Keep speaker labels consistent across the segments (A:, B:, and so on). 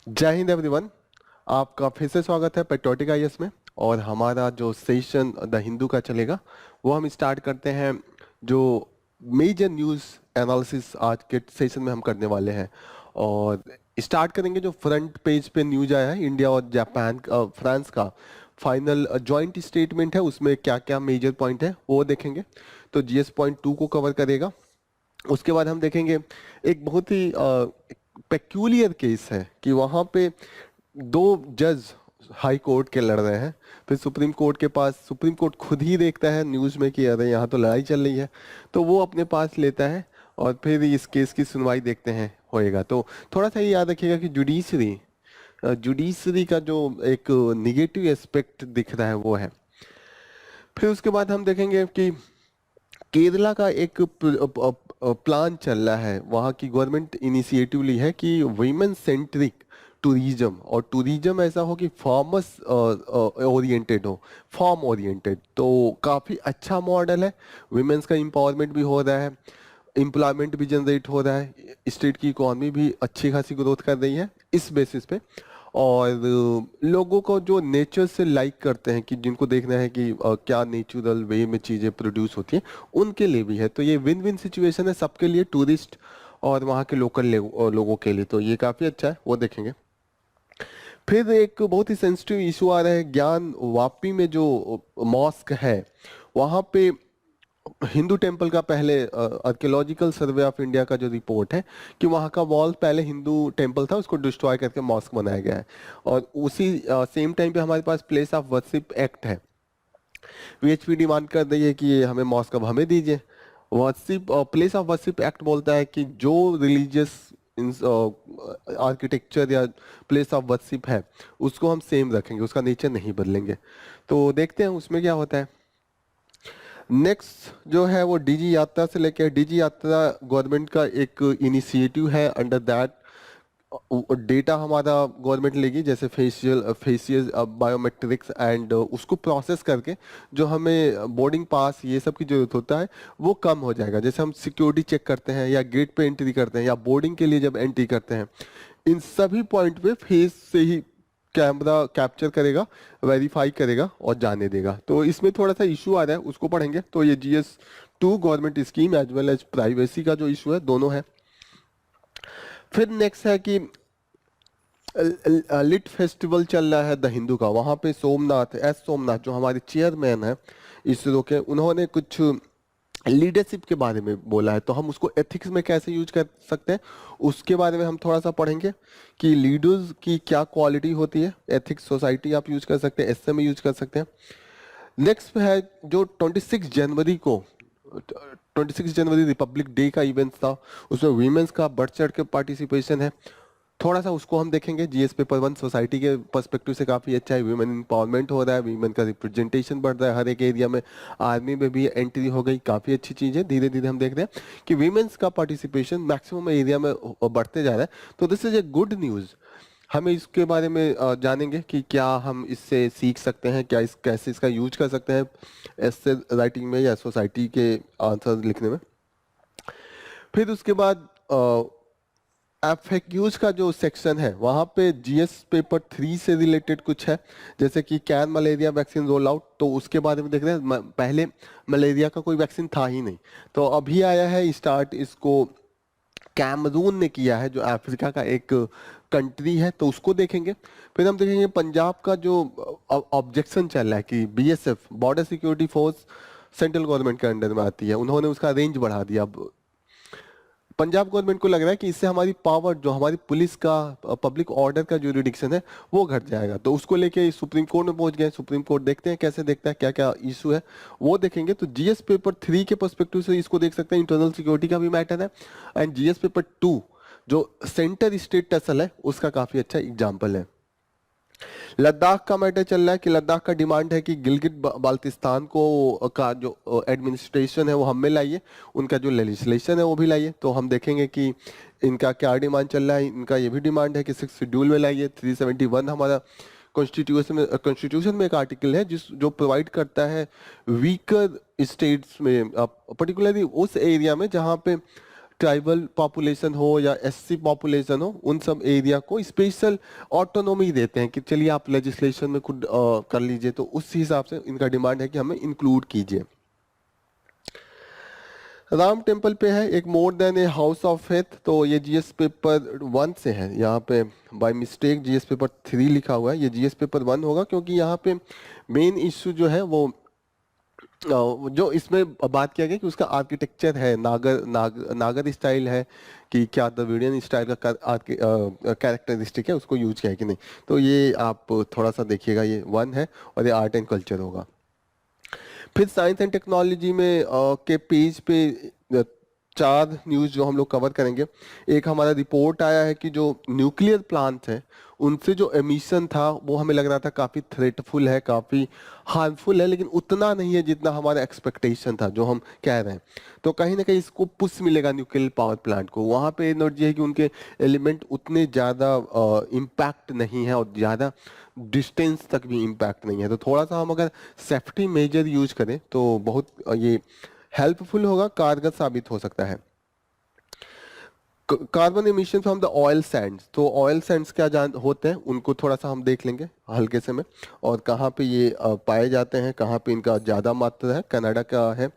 A: जय हिंद एवरीवन। आपका फिर से स्वागत है पेट्रियोटिक आईएएस में। और हमारा जो सेशन द हिंदू का चलेगा वो हम स्टार्ट करते हैं। जो मेजर न्यूज़ एनालिसिस आज के सेशन में हम करने वाले हैं। और स्टार्ट करेंगे जो फ्रंट पेज पे न्यूज आया है, इंडिया और जापान फ्रांस का फाइनल जॉइंट स्टेटमेंट है, उसमें क्या क्या मेजर पॉइंट है वो देखेंगे। तो जीएस पॉइंट 2 को कवर करेगा। उसके बाद हम देखेंगे एक बहुत ही पेक्यूलियर केस है कि वहाँ पे दो जज हाई कोर्ट के लड़ रहे हैं। फिर सुप्रीम कोर्ट के पास सुप्रीम कोर्ट खुद ही देखता है न्यूज़ में कि अरे यहाँ तो लड़ाई चल रही है, तो वो अपने पास लेता है और फिर इस केस की सुनवाई देखते हैं होएगा। तो थोड़ा सा ये याद रखिएगा कि जुडिशरी का जो एक निगेटिव एस्पेक्ट दिख रहा है वो है। फिर उसके बाद हम देखेंगे कि केरला का एक प्लान चल रहा है, वहाँ की गवर्नमेंट इनिशिएटिव ली है कि वीमेन सेंट्रिक टूरिज्म, और टूरिज्म ऐसा हो कि फार्मर्स ओरिएंटेड हो, फार्म ओरिएंटेड। तो काफ़ी अच्छा मॉडल है। वीमेंस का एम्पावरमेंट भी हो रहा है, एम्प्लॉयमेंट भी जनरेट हो रहा है, स्टेट की इकोनॉमी भी अच्छी खासी ग्रोथ कर रही है इस बेसिस पे। और लोगों को जो नेचर से लाइक करते हैं, कि जिनको देखना है कि क्या नेचुरल वे में चीज़ें प्रोड्यूस होती हैं, उनके लिए भी है। तो ये विन विन सिचुएशन है सबके लिए, टूरिस्ट और वहाँ के लोकल लोगों के लिए। तो ये काफ़ी अच्छा है, वो देखेंगे। फिर एक बहुत ही सेंसिटिव इशू आ रहा है, ज्ञान वापी में जो मॉस्क है वहाँ पे हिंदू टेम्पल का पहले आर्कियोलॉजिकल सर्वे ऑफ इंडिया का जो रिपोर्ट है कि वहाँ का वॉल पहले हिंदू टेम्पल था, उसको डिस्ट्रॉय करके मॉस्क बनाया गया है। और उसी सेम टाइम पे हमारे पास प्लेस ऑफ वर्शिप एक्ट है। वीएचपी डिमांड कर रही है कि ये हमें मॉस्क अब हमें दीजिए। Worship place of worship act बोलता है कि जो रिलीजियस आर्किटेक्चर या प्लेस ऑफ वर्शिप है उसको हम सेम रखेंगे, उसका नेचर नहीं बदलेंगे। तो देखते हैं उसमें क्या होता है। नेक्स्ट जो है वो डीजी यात्रा से लेके, डीजी यात्रा गवर्नमेंट का एक इनिशिएटिव है। अंडर दैट डेटा हमारा गवर्नमेंट लेगी, जैसे फेशियल बायोमेट्रिक्स, एंड उसको प्रोसेस करके जो हमें बोर्डिंग पास ये सब की जरूरत होता है वो कम हो जाएगा। जैसे हम सिक्योरिटी चेक करते हैं या गेट पे एंट्री करते हैं या बोर्डिंग के लिए जब एंट्री करते हैं, इन सभी पॉइंट पे फेस से ही कैमरा कैप्चर करेगा, वेरीफाई करेगा और जाने देगा। तो इसमें थोड़ा सा इशू आ रहा है, उसको पढ़ेंगे। तो ये GS 2 government scheme as well as privacy का जो इशू है दोनों है। फिर नेक्स्ट है कि लिट फेस्टिवल चल रहा है द हिंदू का। वहाँ पे सोमनाथ जो हमारे चेयरमैन है इसरो के, उन्होंने कुछ लीडरशिप के बारे में बोला है। तो हम उसको एथिक्स में कैसे यूज कर सकते हैं उसके बारे में हम थोड़ा सा पढ़ेंगे कि लीडर्स की क्या क्वालिटी होती है। एथिक्स सोसाइटी आप यूज कर सकते हैं, एसए में यूज कर सकते हैं। नेक्स्ट है जो 26 जनवरी रिपब्लिक डे का इवेंट था, उसमें वीमेंस का बढ़ चढ़ के पार्टिसिपेशन है। थोड़ा सा उसको हम देखेंगे। जीएस पेपर 1 सोसाइटी के पर्सपेक्टिव से काफ़ी अच्छा है, वीमेन एम्पावरमेंट हो रहा है, वीमेन का रिप्रेजेंटेशन बढ़ रहा है हर एक एरिया में। आर्मी में भी एंट्री हो गई, काफ़ी अच्छी चीज़ है। धीरे धीरे हम देख रहे हैं कि वीमेंस का पार्टिसिपेशन मैक्सिमम एरिया में बढ़ते जा रहा है। तो this is a good news. हमें इसके बारे में जानेंगे कि क्या हम इससे सीख सकते हैं, क्या कैसे इसका यूज कर सकते हैं ऐसे राइटिंग में या सोसाइटी के आंसर लिखने में। फिर उसके बाद एफएक्यूज का जो सेक्शन है वहाँ पे जीएस पेपर 3 से रिलेटेड कुछ है, जैसे कि can malaria vaccine roll out. तो उसके बारे में देख रहे हैं, पहले मलेरिया का कोई वैक्सीन था ही नहीं, तो अभी आया है स्टार्ट। इसको कैमरून ने किया है जो अफ्रीका का एक कंट्री है, तो उसको देखेंगे। फिर हम देखेंगे पंजाब का जो ऑब्जेक्शन चल रहा है कि BSF border security force central government के अंडर में आती है, उन्होंने उसका रेंज बढ़ा दिया। अब पंजाब गवर्नमेंट को लग रहा है कि इससे हमारी पावर, जो हमारी पुलिस का पब्लिक ऑर्डर का जो जुरिडिक्शन है वो घट जाएगा। तो उसको लेके सुप्रीम कोर्ट में पहुंच गए। सुप्रीम कोर्ट देखते हैं कैसे देखता है, क्या क्या इशू है वो देखेंगे। तो जीएस पेपर 3 के पर्सपेक्टिव से इसको देख सकते हैं, इंटरनल सिक्योरिटी का भी मैटर है। एंड जीएस पेपर 2 जो सेंटर स्टेट टसल है उसका काफी अच्छा एग्जाम्पल है। लद्दाख का मैटर चल रहा है कि लद्दाख का डिमांड है कि गिलगित बाल्टिस्तान को का जो एडमिनिस्ट्रेशन है वो हम में लाइए, उनका जो लेजिस्लेशन है वो भी लाइए। तो हम देखेंगे कि इनका क्या डिमांड चल रहा है। इनका ये भी डिमांड है कि 6 शेड्यूल में लाइए। 371 हमारा कॉन्स्टिट्यूशन में एक आर्टिकल है जिस जो प्रोवाइड करता है वीकर स्टेट्स में, पर्टिकुलरली उस एरिया में जहाँ पे ट्राइबल पॉपुलेशन हो या एससी पॉपुलेशन हो, उन सब एरिया को स्पेशल ऑटोनॉमी देते हैं कि चलिए आप लेजिस्लेशन में खुद कर लीजिए। तो उस हिसाब से इनका डिमांड है कि हमें इंक्लूड कीजिए। राम टेम्पल पे है एक more than a house of faith, तो ये जीएस पेपर 1 से है। यहाँ पे बाय मिस्टेक जीएस पेपर 3 लिखा हुआ है, ये जीएस पेपर 1 होगा, क्योंकि यहाँ पे मेन इश्यू जो है वो जो इसमें बात किया गया कि उसका आर्किटेक्चर है, नागर स्टाइल है कि क्या द्रविडियन स्टाइल का कैरेक्टरिस्टिक है, उसको यूज किया है कि नहीं। तो ये आप थोड़ा सा देखिएगा, ये 1 है और ये आर्ट एंड कल्चर होगा। फिर साइंस एंड टेक्नोलॉजी में के पेज पे 4 न्यूज़ जो हम लोग कवर करेंगे। एक हमारा रिपोर्ट आया है कि जो न्यूक्लियर प्लांट है उनसे जो एमिशन था वो हमें लग रहा था काफ़ी थ्रेटफुल है, काफ़ी हार्मफुल है, लेकिन उतना नहीं है जितना हमारा एक्सपेक्टेशन था जो हम कह रहे हैं। तो कहीं ना कहीं इसको पुश मिलेगा न्यूक्लियर पावर प्लांट को। वहाँ पे एनर्जी है कि उनके एलिमेंट उतने ज़्यादा इम्पैक्ट नहीं है और ज़्यादा डिस्टेंस तक भी इम्पैक्ट नहीं है। तो थोड़ा सा हम अगर सेफ्टी मेजर यूज करें तो बहुत ये हेल्पफुल होगा, कारगर साबित हो सकता है। Carbon emission from the oil Sands, तो ऑयल सैंड्स क्या जान होते हैं उनको थोड़ा सा हम देख लेंगे हल्के से में, और कहाँ पे ये पाए जाते हैं, कहाँ पे इनका ज़्यादा मात्रा है, कनाडा का है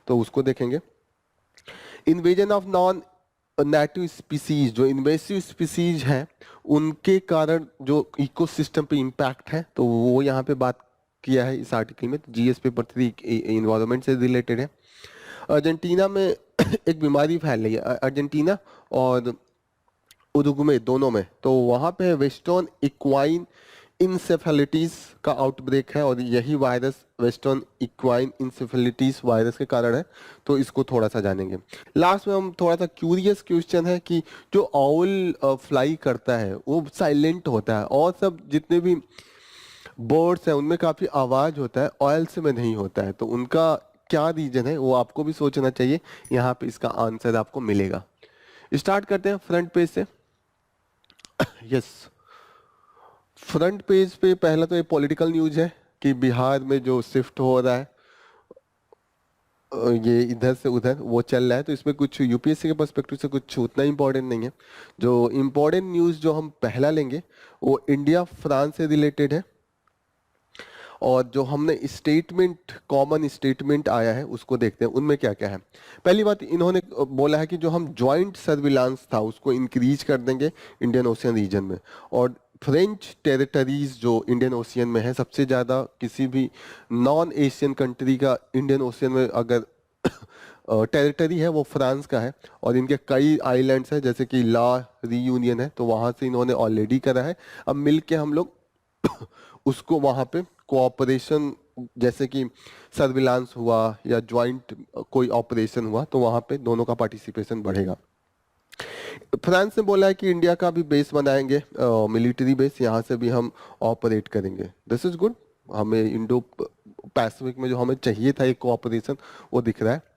A: तो उसको देखेंगे। Invasion of non native species, जो इन्वेसिव स्पीसीज हैं उनके कारण जो इकोसिस्टम पे इम्पैक्ट है, तो वो यहाँ पे बात किया है इस आर्टिकल में। जीएस पेपर 3 इन्वायरमेंट से रिलेटेड है। अर्जेंटीना में एक बीमारी फैल रही है, अर्जेंटीना और उरुग्वे दोनों में, तो वहाँ पे वेस्टर्न इक्वाइन इंसेफेलिटीज का आउटब्रेक है और यही वायरस वेस्टर्न इक्वाइन इंसेफेलिटीज वायरस के कारण है। तो इसको थोड़ा सा जानेंगे। लास्ट में हम थोड़ा सा क्यूरियस क्वेश्चन है कि जो ऑल फ्लाई करता है वो साइलेंट होता है, और सब जितने भी बर्ड्स हैं उनमें काफ़ी आवाज़ होता है, ऑयल्स में नहीं होता है। तो उनका क्या रीजन है वो आपको भी सोचना चाहिए, यहाँ पे इसका आंसर आपको मिलेगा। स्टार्ट करते हैं फ्रंट पेज से। यस, फ्रंट पेज पे पहला तो ये पॉलिटिकल न्यूज है कि बिहार में जो शिफ्ट हो रहा है ये इधर से उधर वो चल रहा है। तो इसमें कुछ यूपीएससी के पर्सपेक्टिव से कुछ उतना इंपॉर्टेंट नहीं है। जो इंपॉर्टेंट न्यूज़ जो हम पहला लेंगे वो इंडिया फ्रांस से रिलेटेड है, और जो हमने स्टेटमेंट कॉमन स्टेटमेंट आया है उसको देखते हैं उनमें क्या क्या है। पहली बात इन्होंने बोला है कि जो हम जॉइंट सर्विलांस था उसको इंक्रीज कर देंगे इंडियन ओशियन रीजन में, और फ्रेंच टेरिटरीज जो इंडियन ओशियन में है, सबसे ज़्यादा किसी भी नॉन एशियन कंट्री का इंडियन ओशियन में अगर टेरिटरी है वो फ्रांस का है, और इनके कई आइलैंड्स हैं जैसे कि ला रीयूनियन है, तो वहाँ से इन्होंने ऑलरेडी करा है। अब मिल के हम लोग उसको वहाँ पे कोऑपरेशन, जैसे कि सर्विलांस हुआ या ज्वाइंट कोई ऑपरेशन हुआ, तो वहाँ पे दोनों का पार्टिसिपेशन बढ़ेगा। फ्रांस ने बोला है कि इंडिया का भी बेस बनाएंगे, मिलिट्री बेस, यहाँ से भी हम ऑपरेट करेंगे। दिस इज गुड, हमें इंडो पैसिफिक में जो हमें चाहिए था एक कोऑपरेशन वो दिख रहा है।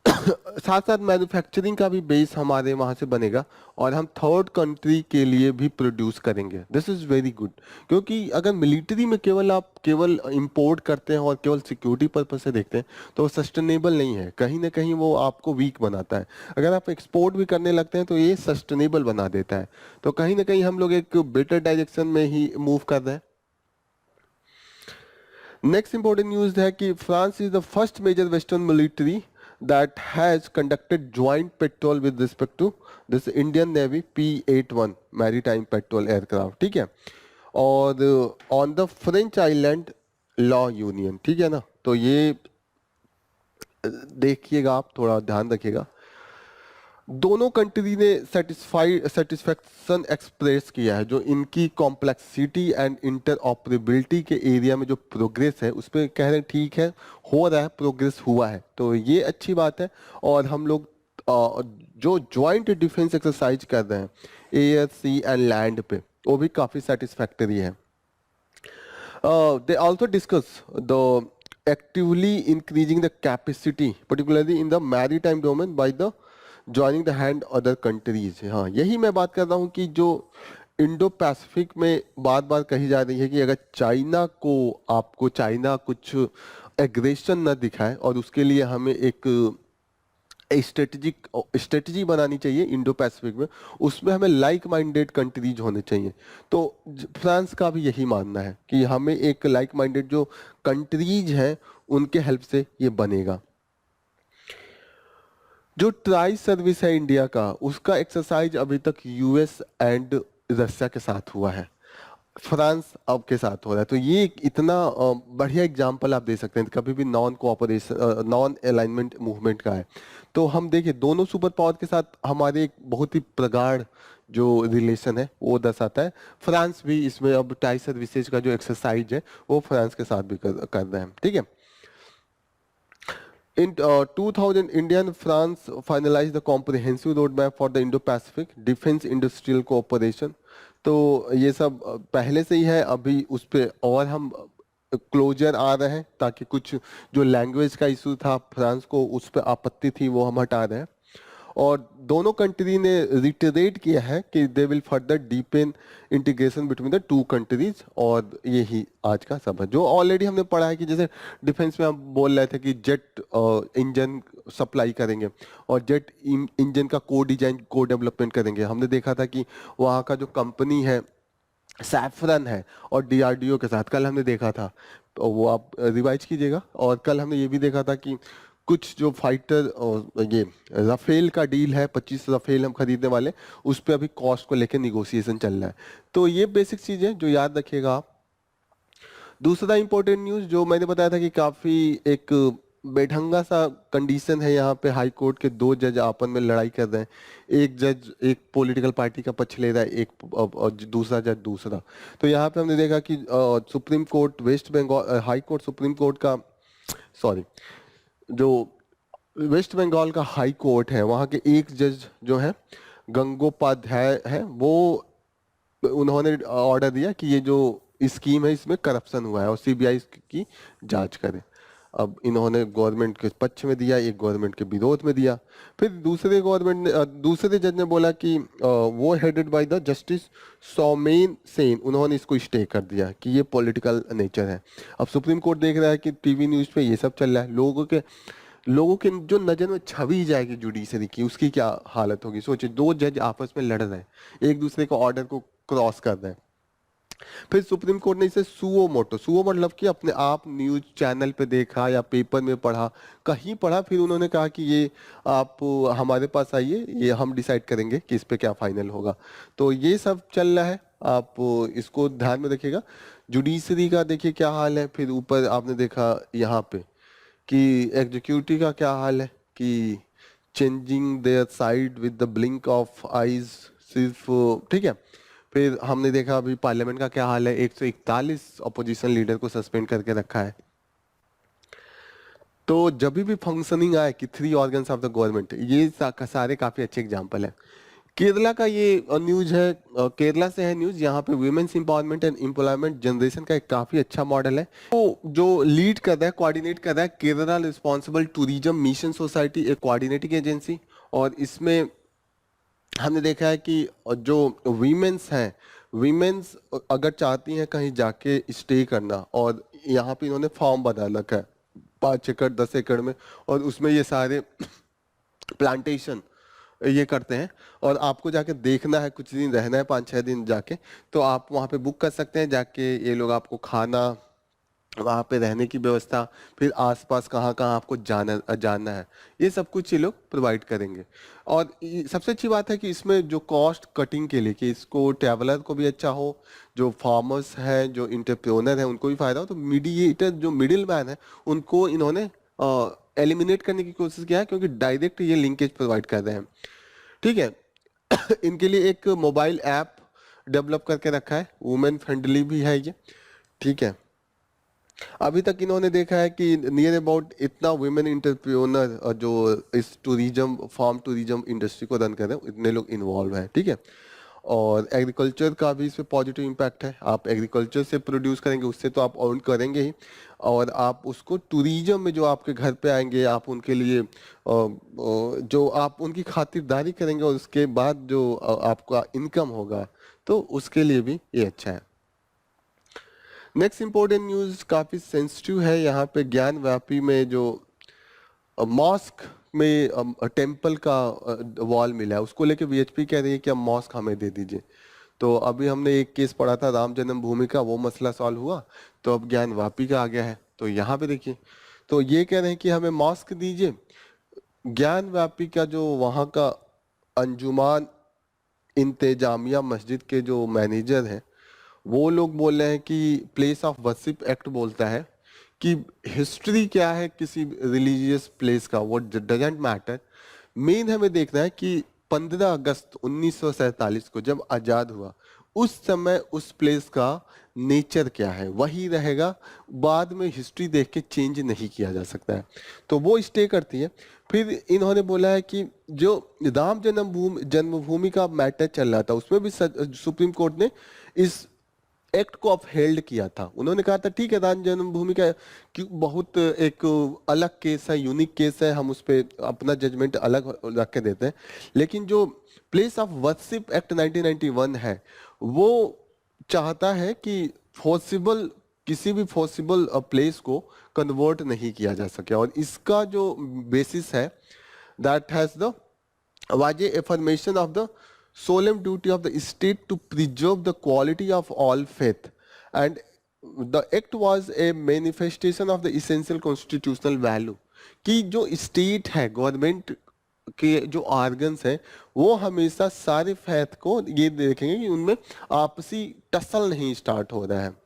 A: साथ साथ मैन्युफैक्चरिंग का भी बेस हमारे वहाँ से बनेगा, और हम थर्ड कंट्री के लिए भी प्रोड्यूस करेंगे। दिस इज़ वेरी गुड, क्योंकि अगर मिलिट्री में केवल इंपोर्ट करते हैं और केवल सिक्योरिटी पर्पज से देखते हैं तो सस्टेनेबल नहीं है, कहीं ना कहीं वो आपको वीक बनाता है। अगर आप एक्सपोर्ट भी करने लगते हैं तो ये सस्टेनेबल बना देता है। तो कहीं ना कहीं हम लोग एक बेटर डायरेक्शन में ही मूव कर रहे हैं। नेक्स्ट इंपॉर्टेंट न्यूज है कि France is the first major western military that has conducted joint patrol with respect to this Indian Navy P-81 maritime patrol aircraft, ठीक है, और on the French island La Union, ठीक है ना। तो ये देखिएगा, आप थोड़ा ध्यान रखिएगा। दोनों कंट्री ने सेटिस्फैक्शन एक्सप्रेस किया है, जो इनकी कॉम्प्लेक्सिटी एंड इंटरऑपरेबिलिटी के एरिया में जो प्रोग्रेस है उस पर कह रहे हैं ठीक है, हो रहा है, प्रोग्रेस हुआ है, तो ये अच्छी बात है। और हम लोग जो ज्वाइंट डिफेंस एक्सरसाइज कर रहे हैं एयर सी एंड लैंड पे, वो भी काफ़ी सेटिस्फैक्टरी है। They also discuss the actively increasing the capacity particularly in the maritime domain by the joining the hand other countries. हाँ, यही मैं बात कर रहा हूँ कि जो इंडो पैसिफिक में बार बार कही जा रही है कि अगर चाइना कुछ एग्रेशन न दिखाए और उसके लिए हमें एक स्ट्रेटजी बनानी चाहिए इंडो पैसिफिक में, उसमें हमें लाइक माइंडेड कंट्रीज होने चाहिए। तो फ्रांस का भी यही मानना है कि हमें एक लाइक माइंडेड जो कंट्रीज हैं उनके हेल्प से ये बनेगा। जो ट्राई सर्विस है इंडिया का, उसका एक्सरसाइज अभी तक यूएस एंड रशिया के साथ हुआ है, फ्रांस अब के साथ हो रहा है। तो ये एक इतना बढ़िया एग्जाम्पल आप दे सकते हैं कभी भी non cooperation non alignment movement का है। तो हम देखिए दोनों सुपर पावर के साथ हमारे एक बहुत ही प्रगाढ़ जो रिलेशन है वो दर्शाता है। फ्रांस भी इसमें अब ट्राई सर्विसेज का जो एक्सरसाइज है वो फ्रांस के साथ भी कर रहे हैं, ठीक है। In 2000, India and France finalized the comprehensive roadmap for the Indo-Pacific Defense Industrial Cooperation। तो ये सब पहले से ही है, अभी उस पे और हम क्लोजर आ रहे हैं ताकि कुछ जो लैंग्वेज का इशू था फ्रांस को उस पे आपत्ति थी वो हम हटा रहे हैं। और दोनों कंट्री ने रिटरेट किया है कि they will further deepen integration between the two countries. और यही आज का सब है जो ऑलरेडी हमने पढ़ा है कि जैसे डिफेंस में हम बोल रहे थे कि जेट इंजन सप्लाई करेंगे और जेट इंजन का को डिजाइन को डेवलपमेंट करेंगे। हमने देखा था कि वहाँ का जो कंपनी है सैफरन है और डीआरडीओ के साथ कल हमने देखा था, तो वो आप रिवाइज कीजिएगा। और कल हमने ये भी देखा था कि कुछ जो फाइटर और ये राफेल का डील है, 25 राफेल हम खरीदने वाले, उस पे अभी कॉस्ट को लेकर निगोशिएशन चल रहा है। तो ये बेसिक चीजें जो याद रखिएगा आप। दूसरा इंपॉर्टेंट न्यूज जो मैंने बताया था कि काफी एक बेढंगा सा कंडीशन है, यहाँ पे हाई कोर्ट के दो जज आपस में लड़ाई कर रहे हैं। एक जज एक पॉलिटिकल पार्टी का पक्ष ले रहा है, एक और दूसरा जज दूसरा। तो यहाँ पे हमने देखा कि Supreme Court West Bengal High Court Supreme Court का सॉरी जो वेस्ट बंगाल का हाई कोर्ट है वहाँ के एक जज जो है गंगोपाध्याय है, वो उन्होंने ऑर्डर दिया कि ये जो स्कीम है इसमें करप्शन हुआ है और सीबीआई की जांच करे। अब इन्होंने गवर्नमेंट के पक्ष में दिया, एक गवर्नमेंट के विरोध में दिया। फिर दूसरे जज ने बोला कि वो headed by the justice Soumen Sen, उन्होंने इसको स्टे कर दिया कि ये पॉलिटिकल नेचर है। अब सुप्रीम कोर्ट देख रहा है कि टीवी न्यूज पे ये सब चल रहा है, लोगों के जो नजर में छवि जाएगी जुडिशरी की, उसकी क्या हालत होगी। सोचिए दो जज आपस में लड़ रहे हैं, एक दूसरे को ऑर्डर को क्रॉस कर रहे हैं। फिर सुप्रीम कोर्ट ने इसे सुओ मोटो, सुओ मतलब कि अपने आप न्यूज चैनल पे देखा या पेपर में पढ़ा, कहीं पढ़ा, फिर उन्होंने कहा कि ये आप हमारे पास आइए, ये हम डिसाइड करेंगे कि इस पे क्या फाइनल होगा। तो ये सब चल रहा है, आप इसको ध्यान में रखिएगा। जुडिशरी का देखिए क्या हाल है। फिर ऊपर आपने देखा यहाँ पे कि एग्जीक्यूटिव का क्या हाल है कि changing their side with the blink of eyes सिर्फ, ठीक है। फिर हमने देखा अभी पार्लियामेंट का क्या हाल है, 141 अपोजिशन लीडर को सस्पेंड करके रखा है। तो जब भी फंक्शनिंग आए कि 3 ऑर्गन्स ऑफ द गवर्नमेंट, ये सारे काफी अच्छे एग्जांपल है। केरला का ये न्यूज है, केरला से है न्यूज। यहाँ पे women's empowerment and employment generation का एक काफी अच्छा मॉडल है। तो जो लीड कर रहा है, कोऑर्डिनेट कर रहा है, Kerala responsible tourism mission society, एक कोऑर्डिनेटिंग एजेंसी। और इसमें हमने देखा है कि जो वीमेंस हैं, वीमेंस अगर चाहती हैं कहीं जाके स्टे करना, और यहाँ पे इन्होंने फॉर्म बना रखा है 5 एकड़ 10 एकड़ में, और उसमें ये सारे प्लांटेशन ये करते हैं। और आपको जाके देखना है, कुछ दिन रहना है, 5-6 दिन जाके, तो आप वहाँ पे बुक कर सकते हैं जाके। ये लोग आपको खाना, वहाँ पे रहने की व्यवस्था, फिर आसपास कहाँ कहाँ आपको जानना है, ये सब कुछ ये लोग प्रोवाइड करेंगे। और सबसे अच्छी बात है कि इसमें जो कॉस्ट कटिंग के लिए, कि इसको ट्रैवलर को भी अच्छा हो, जो फार्मर्स हैं, जो इंटरप्रेन्योर हैं, उनको भी फायदा हो। तो मीडिएटर जो मिडिल मैन है उनको इन्होंने एलिमिनेट करने की कोशिश किया है, क्योंकि डायरेक्ट ये लिंकेज प्रोवाइड कर रहे हैं, ठीक है। इनके लिए एक मोबाइल ऐप डेवलप करके रखा है, वुमेन फ्रेंडली भी है ये, ठीक है। अभी तक इन्होंने देखा है कि नियर अबाउट इतना वुमेन इंटरप्रेन्योर जो इस टूरिज्म फार्म टूरिज्म इंडस्ट्री को रन कर रहे हैं, इतने लोग इन्वॉल्व हैं, ठीक है। और एग्रीकल्चर का भी इस पे पॉजिटिव इम्पैक्ट है। आप एग्रीकल्चर से प्रोड्यूस करेंगे, उससे तो आप अर्न करेंगे ही, और आप उसको टूरिज्म में जो आपके घर पे आएंगे, आप उनके लिए जो आप उनकी खातिरदारी करेंगे, और उसके बाद जो आपका इनकम होगा, तो उसके लिए भी ये अच्छा है। नेक्स्ट इंपॉर्टेंट न्यूज काफी सेंसिटिव है। यहाँ पे ज्ञान व्यापी में जो मॉस्क में टेम्पल का वॉल मिला है, उसको लेके वीएचपी कह रही है कि अब मॉस्क हमें दे दीजिए। तो अभी हमने एक केस पढ़ा था राम जन्मभूमि का, वो मसला सॉल्व हुआ, तो अब ज्ञान वापी का आ गया है। तो यहाँ पे देखिए, तो ये कह रहे हैं कि हमें मॉस्क दीजिए। ज्ञान व्यापी का जो वहाँ का अंजुमान इंतजामिया मस्जिद के जो मैनेजर हैं, वो लोग बोल रहे हैं कि प्लेस ऑफ वर्शिप एक्ट बोलता है कि हिस्ट्री क्या है किसी रिलीजियस प्लेस का, वो डजेंट मैटर। मेन हमें देखना है कि 15 अगस्त 1947 को जब आज़ाद हुआ, उस समय उस प्लेस का नेचर क्या है, वही रहेगा। बाद में हिस्ट्री देख के चेंज नहीं किया जा सकता है, तो वो स्टे करती है। फिर इन्होंने बोला है कि जो राम जन्मभूमि का मैटर चल रहा था, उसमें भी सुप्रीम कोर्ट ने इस एक्ट को अपहेल्ड किया था। उन्होंने कहा था ठीक है, राम जन्मभूमि का बहुत एक अलग केस है, यूनिक केस है, हम उस पर अपना जजमेंट अलग रख के देते हैं। लेकिन जो प्लेस ऑफ वर्शिप एक्ट 1991 है, वो चाहता है कि फोर्सिबल, किसी भी फोर्सिबल प्लेस को कन्वर्ट नहीं किया जा सके। और इसका जो बेसिस है, that has the was a affirmation of the solemn duty of the state to preserve the quality of all faith, and the act was a manifestation of the essential constitutional value, कि जो state है, government के जो organs हैं, वो हमेशा सारे faith को ये देखेंगे कि उनमें आपसी टसल नहीं स्टार्ट हो रहा है।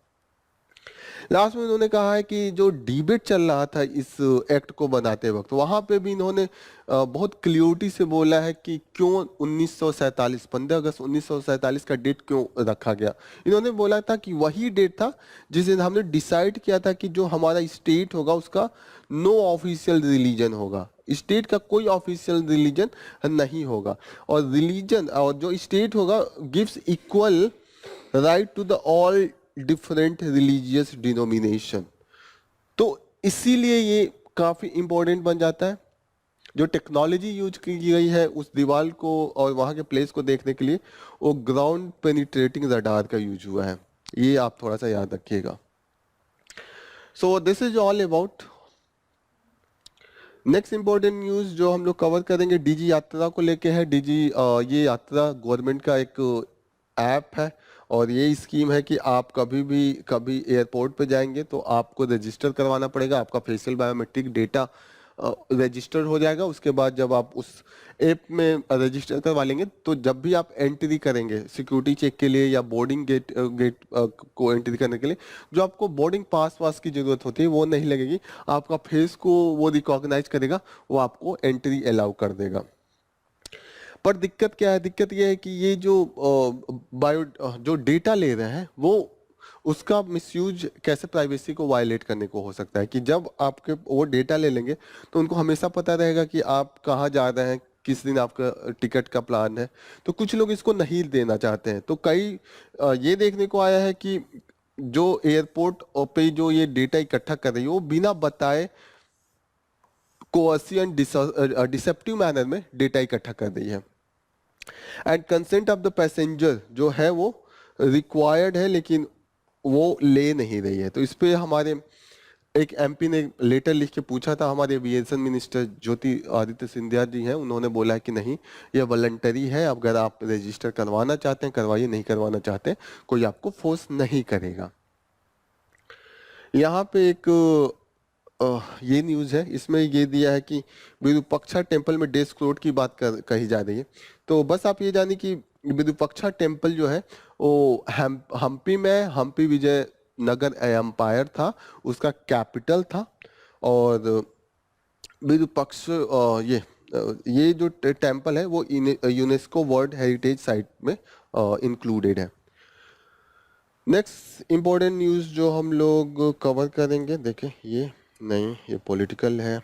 A: लास्ट में इन्होंने कहा है कि जो डिबेट चल रहा था इस एक्ट को बनाते वक्त, वहां पे भी इन्होंने बहुत क्लियरिटी से बोला है कि क्यों 1947, 15 अगस्त 1947 का डेट क्यों रखा गया। इन्होंने बोला था कि वही डेट था जिस दिन हमने डिसाइड किया था कि जो हमारा स्टेट होगा उसका नो ऑफिशियल रिलीजन होगा, स्टेट का कोई ऑफिशियल रिलीजन नहीं होगा, और रिलीजन और जो स्टेट होगा gives equal right to the all different religious denomination. तो इसीलिए ये काफी इंपॉर्टेंट बन जाता है। जो टेक्नोलॉजी यूज की गई है उस दीवार को और वहां के प्लेस को देखने के लिए, वो ग्राउंड पेनिट्रेटिंग रडार का यूज हुआ है, ये आप थोड़ा सा याद रखिएगा। So this is all about. Next important news जो हम लोग कवर करेंगे डीजी यात्रा को लेके है। डीजी ये यात्रा गवर्नमेंट का एक ऐप है, और ये स्कीम है कि आप कभी एयरपोर्ट पे जाएंगे तो आपको रजिस्टर करवाना पड़ेगा, आपका फेशियल बायोमेट्रिक डेटा रजिस्टर हो जाएगा। उसके बाद जब आप उस ऐप में रजिस्टर करवा लेंगे, तो जब भी आप एंट्री करेंगे सिक्योरिटी चेक के लिए या बोर्डिंग गेट को एंट्री करने के लिए, जो आपको बोर्डिंग पास की जरूरत होती है वो नहीं लगेगी, आपका फेस को वो रिकॉग्नाइज करेगा, वो आपको एंट्री अलाउ कर देगा। पर दिक्कत क्या है, दिक्कत ये है कि ये जो जो डेटा ले रहे हैं, वो उसका मिसयूज कैसे प्राइवेसी को वायलेट करने को हो सकता है कि जब आपके वो डेटा ले लेंगे तो उनको हमेशा पता रहेगा कि आप कहाँ जा रहे हैं, किस दिन आपका टिकट का प्लान है। तो कुछ लोग इसको नहीं देना चाहते हैं। तो कई ये देखने को आया है कि जो एयरपोर्ट पे जो ये डेटा इकट्ठा कर रही है, वो बिना बताए कोअर्सिव डिसेप्टिव मैनर में डेटा इकट्ठा कर रही है। And consent of the passenger जो है वो रिक्वायर्ड है, लेकिन वो ले नहीं रही है। तो इस पे हमारे एक एमपी ने लेटर लिख के पूछा था, हमारे एविएशन मिनिस्टर ज्योति आदित्य सिंधिया जी हैं, उन्होंने बोला है कि नहीं, ये वॉलंटरी है, अगर आप रजिस्टर करवाना चाहते हैं करवाइए, नहीं करवाना चाहते कोई आपको फोर्स नहीं करेगा। यहाँ पे एक ये न्यूज़ है, इसमें ये दिया है कि विरूपाक्षा टेम्पल में डेस्क रोड की बात कही जा रही है। तो बस आप ये जानिए कि विरूपाक्षा टेम्पल जो है वो हम्पी में, हम्पी विजय नगर एम्पायर था, उसका कैपिटल था। और विरूपाक्ष ये जो टेम्पल है वो यूनेस्को वर्ल्ड हेरिटेज साइट में इंक्लूडेड है। नेक्स्ट इम्पोर्टेंट न्यूज़ जो हम लोग कवर करेंगे, देखें ये नहीं, ये पॉलिटिकल है,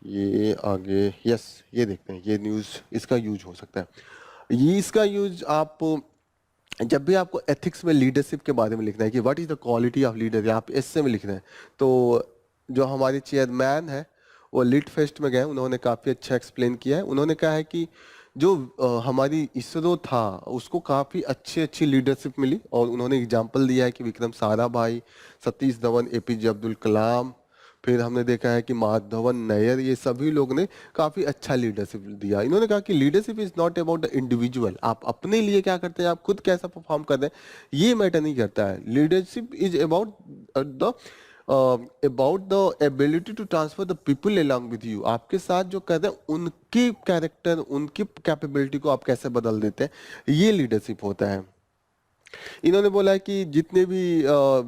A: ये आगे यस, ये देखते हैं, ये न्यूज़ इसका यूज हो सकता है। ये इसका यूज आप जब भी आपको एथिक्स में लीडरशिप के बारे में लिखना है कि what is the quality of leader, या आप ऐसे में लिख रहे हैं, तो जो हमारे चेयरमैन है वो लिट फेस्ट में गए, उन्होंने काफ़ी अच्छा एक्सप्लेन किया है। उन्होंने कहा है कि जो हमारी इसरो था उसको काफ़ी अच्छी लीडरशिप मिली, और उन्होंने एग्जाम्पल दिया है कि विक्रम साराभाई, सतीश धवन, एपीजे अब्दुल कलाम, फिर हमने देखा है कि माधवन नायर, ये सभी लोग ने काफी अच्छा लीडरशिप दिया। इन्होंने कहा कि leadership is not about the individual, आप अपने लिए क्या करते हैं, आप खुद कैसा परफॉर्म कर रहे हैं ये मैटर नहीं करता है। Leadership is about the about the ability to transfer the people along with you, आपके साथ जो कर रहे हैं उनकी कैरेक्टर, उनकी कैपेबिलिटी को आप कैसे बदल देते हैं, ये लीडरशिप होता है। इन्होंने बोला है कि जितने भी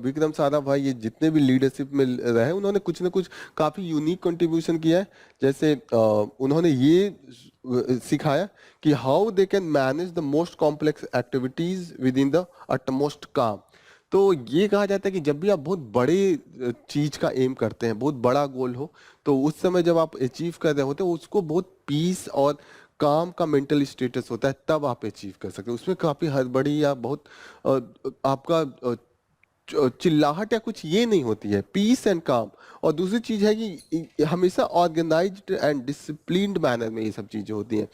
A: विक्रम साराभाई, ये जितने भी लीडरशिप में रहे, उन्होंने कुछ ना कुछ काफी यूनिक कंट्रीब्यूशन किया है। जैसे उन्होंने ये सिखाया कि how they can manage the most complex activities with in the utmost काम। तो ये कहा जाता है कि जब भी आप बहुत बड़े चीज का एम करते हैं, बहुत बड़ा गोल हो, तो उस समय जब आप अचीव कर रहे होते हैं उसको बहुत पीस और काम का मेंटल स्टेटस होता है, तब आप अचीव कर सकते हो। उसमें काफी हड़बड़ी या बहुत आपका चिल्लाहट या कुछ ये नहीं होती है, पीस एंड काम। और दूसरी चीज है कि हमेशा ऑर्गेनाइज्ड एंड डिसिप्लिन्ड मैनर में ये सब चीजें होती हैं।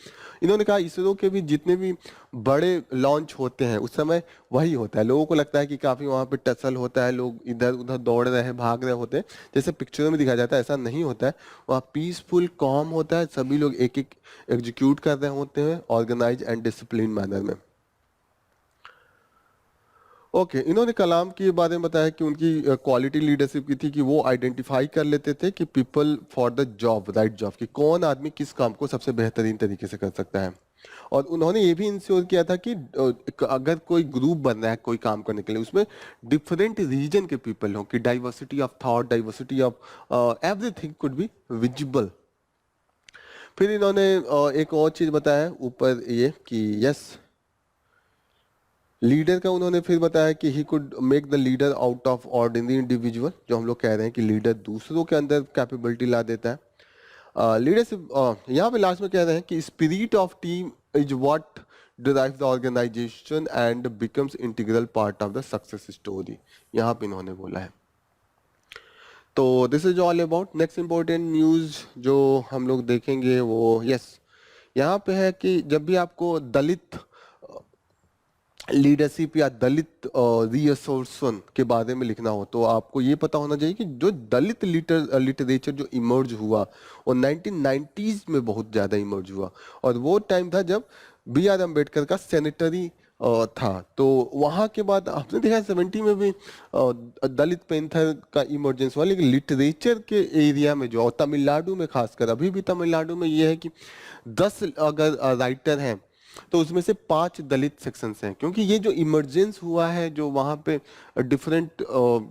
A: इन्होंने कहा इसरो के भी जितने भी बड़े लॉन्च होते हैं उस समय वही होता है। लोगों को लगता है कि काफी वहां पे टसल होता है, लोग इधर उधर दौड़ रहे हैं, भाग रहे होते हैं, जैसे पिक्चरों में दिखाया जाता है, ऐसा नहीं होता है। वहाँ पीसफुल कॉम होता है, सभी लोग एक एक एग्जीक्यूट कर रहे होते हैं ऑर्गेनाइज एंड डिसिप्लिन मैनर में। ओके, इन्होंने कलाम के बारे में बताया कि उनकी क्वालिटी लीडरशिप की थी कि वो आइडेंटिफाई कर लेते थे कि people for the job, right job, कि कौन आदमी किस काम को सबसे बेहतरीन तरीके से कर सकता है। और उन्होंने ये भी इंश्योर किया था कि अगर कोई ग्रुप बन रहा है कोई काम करने के लिए, उसमें डिफरेंट रीजन के पीपल हों, कि diversity of thought, diversity of everything could be visible. फिर इन्होंने एक और चीज बताया ऊपर ये कि यस, लीडर का उन्होंने फिर बताया कि he could make the leader out of ordinary individual, जो हम लोग कह रहे हैं कि लीडर दूसरों के अंदर कैपेबिलिटी ला देता है। लीडरशिप यहाँ पे लास्ट में कह रहे हैं कि spirit of team is what derive the organisation and becomes integral part of the success story, यहाँ पे इन्होंने बोला है। तो this is all about. Next important news जो हम लोग देखेंगे वो यस, यहाँ पे है कि जब भी आपको दलित लीडरशिप या दलित रिसोर्सन के बारे में लिखना हो, तो आपको ये पता होना चाहिए कि जो दलित लिटरेचर जो इमर्ज हुआ वो 1990s में बहुत ज़्यादा इमर्ज हुआ। और वो टाइम था जब बी आर अम्बेडकर का सेनेटरी था। तो वहाँ के बाद आपने देखा 70 में भी दलित पैंथर का इमर्जेंस हुआ, लेकिन लिटरेचर के एरिया में जो, और तमिलनाडु में खासकर, अभी भी तमिलनाडु में ये है कि 10 अगर राइटर हैं तो उसमें से 5 दलित सेक्शंस हैं, क्योंकि ये जो इमरजेंस हुआ है, जो वहाँ पे डिफरेंट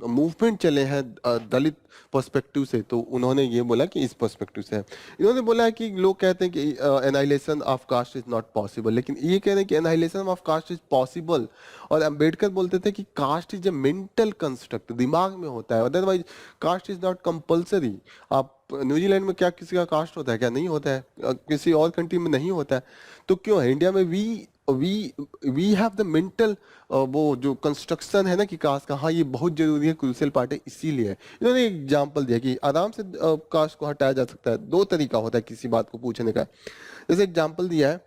A: मूवमेंट चले हैं दलित पर्सपेक्टिव से, तो उन्होंने ये बोला कि इस पर्सपेक्टिव से है। इन्होंने बोला है कि लोग कहते हैं कि annihilation of caste is not possible, लेकिन ये कह रहे हैं कि annihilation of caste is possible. और अम्बेडकर बोलते थे कि caste is a mental construct, दिमाग में होता है, otherwise caste is not compulsory. आप न्यूजीलैंड में क्या किसी का कास्ट होता है? क्या नहीं होता है? किसी और कंट्री में नहीं होता है, तो क्यों है इंडिया में we we have the mental वो जो कंस्ट्रक्शन है ना कि कास्ट का, हाँ ये बहुत जरूरी है, क्रूशियल पार्ट है, इसीलिए है। इन्होंने एक एग्जांपल दिया कि आराम से कास्ट को हटाया जा सकता है, 2 तरीका होता है किसी बात को पूछने का। जैसे एग्जांपल दिया है,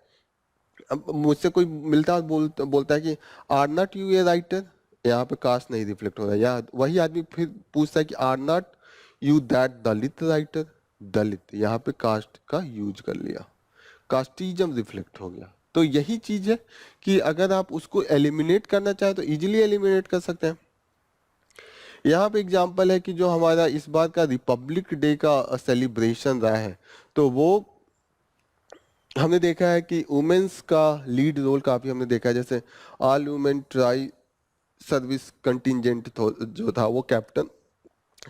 A: अब मुझसे कोई मिलता है और बोलता है कि are not you a writer, यहाँ पे कास्ट नहीं रिफ्लेक्ट हो रहा है। या वही आदमी फिर पूछता है कि are not you that Dalit writer, Dalit, यहाँ पे कास्ट का यूज कर लिया, कास्टिज्म रिफ्लेक्ट हो गया। तो यही चीज है कि अगर आप उसको एलिमिनेट करना चाहें तो इजीली एलिमिनेट कर सकते हैं। यहाँ पे एग्जांपल है कि जो हमारा इस बार का रिपब्लिक डे का सेलिब्रेशन रहा है, तो वो हमने देखा है कि वुमेन्स का लीड रोल काफी हमने देखा है। जैसे all women tri service contingent जो था वो कैप्टन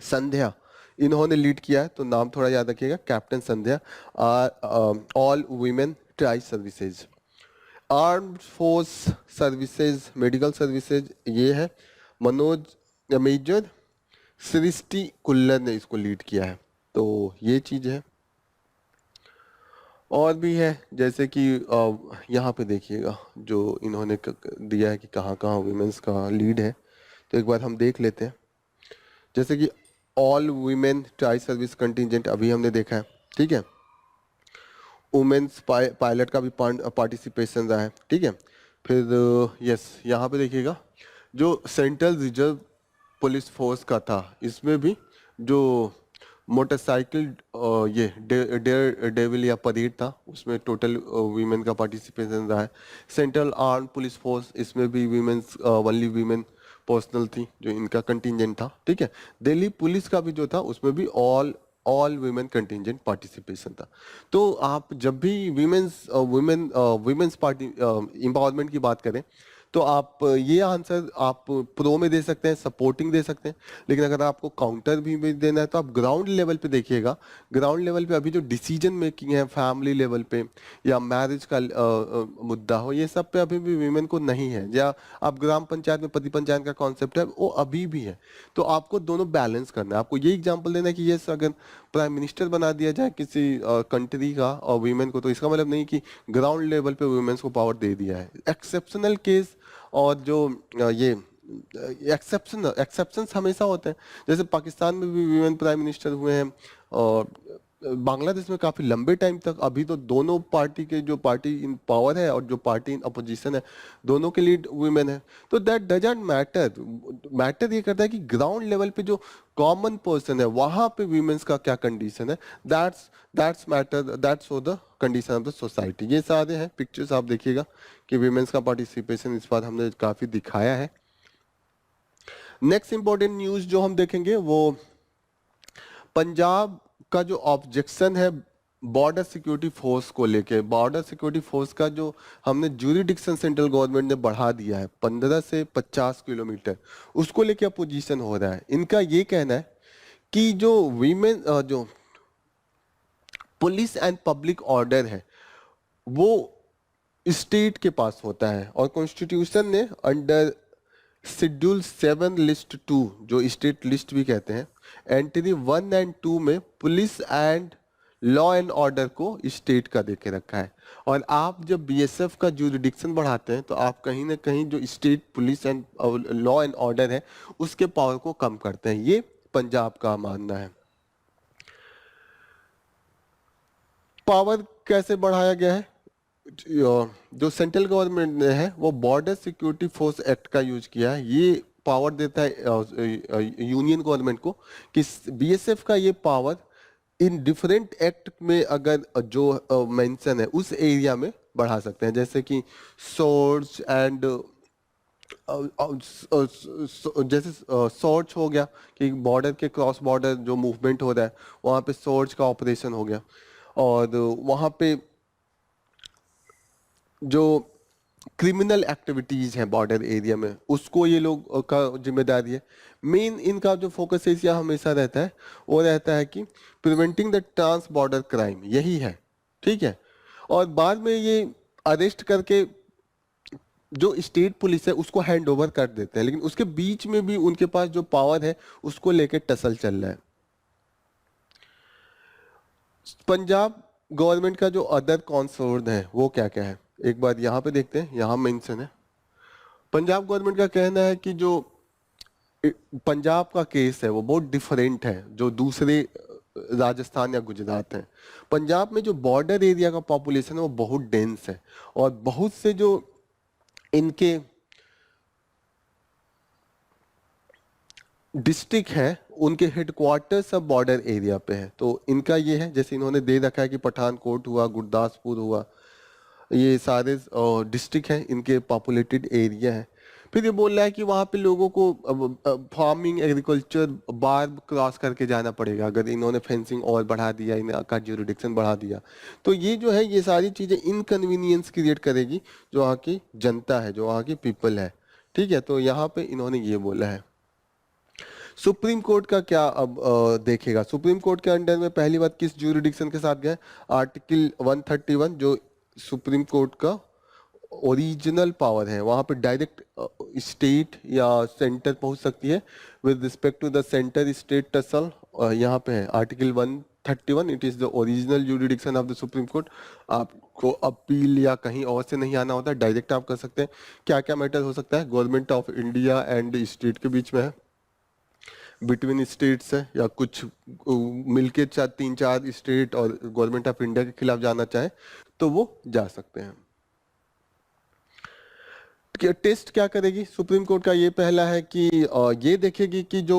A: संध्या इन्होंने लीड किया है, तो नाम थोड़ा याद रखिएगा, captain Sandhya. All women tri services, armed force services, medical services, ये है मनोज मेजर सृष्टि कुल्लर ने इसको लीड किया है। तो ये चीज है। और भी है, जैसे कि यहाँ पे देखिएगा जो इन्होंने दिया है कि कहाँ कहाँ वुमेन्स का लीड है, तो एक बार हम देख लेते हैं। जैसे कि all women tri service contingent अभी हमने देखा है, ठीक है। वुमेन्स पायलट का भी पार्टिसिपेशन रहा है, ठीक है। फिर यस, यहाँ पे देखिएगा जो सेंट्रल रिजर्व पुलिस फोर्स का था, इसमें भी जो मोटरसाइकिल ये डेयर डेविल या परेड था, उसमें टोटल वीमेन का पार्टिसिपेशन रहा है। सेंट्रल आर्म पुलिस फोर्स, इसमें भी वीमेंस ओनली वीमेन पर्सनल थी जो इनका कंटिजेंट था, ठीक है। दिल्ली पुलिस का भी जो था उसमें भी all all women contingent participation था। तो आप जब भी वीमेंस पार्टी एम्पावरमेंट की बात करें तो आप ये आंसर आप प्रो में दे सकते हैं, सपोर्टिंग दे सकते हैं, लेकिन अगर आपको काउंटर भी देना है तो आप ग्राउंड लेवल पे देखिएगा। ग्राउंड लेवल पे अभी जो डिसीजन मेकिंग है फैमिली लेवल पे या मैरिज का मुद्दा हो, ये सब पे अभी भी वीमेन को नहीं है। या आप ग्राम पंचायत में पति पंचायत का कॉन्सेप्ट है वो अभी भी है। तो आपको दोनों बैलेंस करना है। आपको ये एग्जाम्पल देना है कि ये अगर प्राइम मिनिस्टर बना दिया जाए किसी कंट्री का और वीमेन को, तो इसका मतलब नहीं कि ग्राउंड लेवल पे वुमेन्स को पावर दे दिया है। एक्सेप्शनल केस और जो ये एक्सेप्शंस हमेशा होते हैं। जैसे पाकिस्तान में भी वीमेन प्राइम मिनिस्टर हुए हैं, और बांग्लादेश में काफी लंबे टाइम तक। अभी तो दोनों पार्टी के, जो पार्टी इन पावर है और जो पार्टी इन अपोजिशन है, दोनों के लीड वुमेन है। तो दैट डजंट मैटर। मैटर ये करता है कि ग्राउंड लेवल पे जो कॉमन पर्सन है वहां पे वीमेन्स का क्या कंडीशन है। That's matter, that's for the condition of the society. ये सारे हैं पिक्चर्स, आप देखिएगा कि वीमेन्स का पार्टिसिपेशन इस बार हमने काफी दिखाया है। नेक्स्ट इंपॉर्टेंट न्यूज जो हम देखेंगे वो पंजाब का जो ऑब्जेक्शन है बॉर्डर सिक्योरिटी फोर्स को लेके। बॉर्डर सिक्योरिटी फोर्स का जो हमने ज्यूरिडिक्शन सेंट्रल गवर्नमेंट ने बढ़ा दिया है 15 से 50 किलोमीटर, उसको लेके अपोजिशन हो रहा है। इनका ये कहना है कि जो वीमेन जो पुलिस एंड पब्लिक ऑर्डर है वो स्टेट के पास होता है, और कॉन्स्टिट्यूशन ने अंडर शेड्यूल 7 लिस्ट 2, जो स्टेट लिस्ट भी कहते हैं, एंट्री 1 एंड 2 में police and law and order को स्टेट का देके रखा है। और आप जब बीएसएफ का जुरिडिक्शन बढ़ाते हैं तो आप कहीं ना कहीं जो state police and law and order है उसके पावर को कम करते हैं। ये पंजाब का मानना है। पावर कैसे बढ़ाया गया है? जो सेंट्रल गवर्नमेंट ने है वो बॉर्डर सिक्योरिटी फोर्स एक्ट का यूज किया है। ये पावर देता है यूनियन गवर्नमेंट को कि बीएसएफ का ये पावर इन डिफरेंट एक्ट में अगर जो मेंशन है उस एरिया में बढ़ा सकते हैं। जैसे कि सोर्स एंड जैसे सोर्च हो गया कि बॉर्डर के क्रॉस बॉर्डर जो मूवमेंट हो रहा है वहाँ पे सोर्च का ऑपरेशन हो गया, और वहाँ पे जो क्रिमिनल एक्टिविटीज हैं बॉर्डर एरिया में उसको ये लोग का जिम्मेदारी है। मेन इनका जो फोकस एरिया हमेशा रहता है वो रहता है कि preventing the trans border crime, यही है, ठीक है। और बाद में ये अरेस्ट करके जो स्टेट पुलिस है उसको हैंड ओवर कर देते हैं, लेकिन उसके बीच में भी उनके पास जो पावर है उसको लेके टसल चल रहा है। पंजाब गवर्नमेंट का जो अदर कॉन्सर्न है वो क्या क्या है, एक बार यहाँ पे देखते हैं। यहाँ मेंशन है पंजाब गवर्नमेंट का कहना है कि जो पंजाब का केस है वो बहुत डिफरेंट है जो दूसरे राजस्थान या गुजरात है। पंजाब में जो बॉर्डर एरिया का पॉपुलेशन है वो बहुत डेंस है, और बहुत से जो इनके डिस्ट्रिक्ट है उनके हेडक्वार्टर सब बॉर्डर एरिया पे है। तो इनका ये है, जैसे इन्होंने दे रखा है कि पठानकोट हुआ, गुरदासपुर हुआ, ये सारे डिस्ट्रिक्ट हैं, इनके पॉपुलेटेड एरिया है। फिर ये बोल रहा है कि वहाँ पे लोगों को फार्मिंग एग्रीकल्चर बार क्रॉस करके जाना पड़ेगा अगर इन्होंने फेंसिंग और बढ़ा दिया, इनका ज्यूरिडिक्शन बढ़ा दिया। तो ये जो है ये सारी चीज़ें इनकन्वीनियंस क्रिएट करेगी जो वहाँ की जनता है, जो वहाँ की पीपल है, ठीक है। तो यहाँ पे इन्होंने ये बोला है। सुप्रीम कोर्ट का क्या अब देखेगा। सुप्रीम कोर्ट के अंडर में पहली बात किस ज्यूरिडिक्शन के साथ गया, आर्टिकल 131 जो सुप्रीम कोर्ट का ओरिजिनल पावर है, वहां पे डायरेक्ट स्टेट या सेंटर पहुंच सकती है with respect to the centre state tussle. यहाँ पे है article 131, it is the original jurisdiction of the supreme court. आपको अपील या कहीं और से नहीं आना होता, डायरेक्ट आप कर सकते हैं। क्या क्या मैटर हो सकता है, government of India and state के बीच में है, बिटवीन स्टेट्स है, या कुछ मिलके 3-4 स्टेट और गवर्नमेंट ऑफ इंडिया के खिलाफ जाना चाहे तो वो जा सकते हैं। टेस्ट क्या करेगी सुप्रीम कोर्ट का, ये पहला है कि ये देखेगी कि जो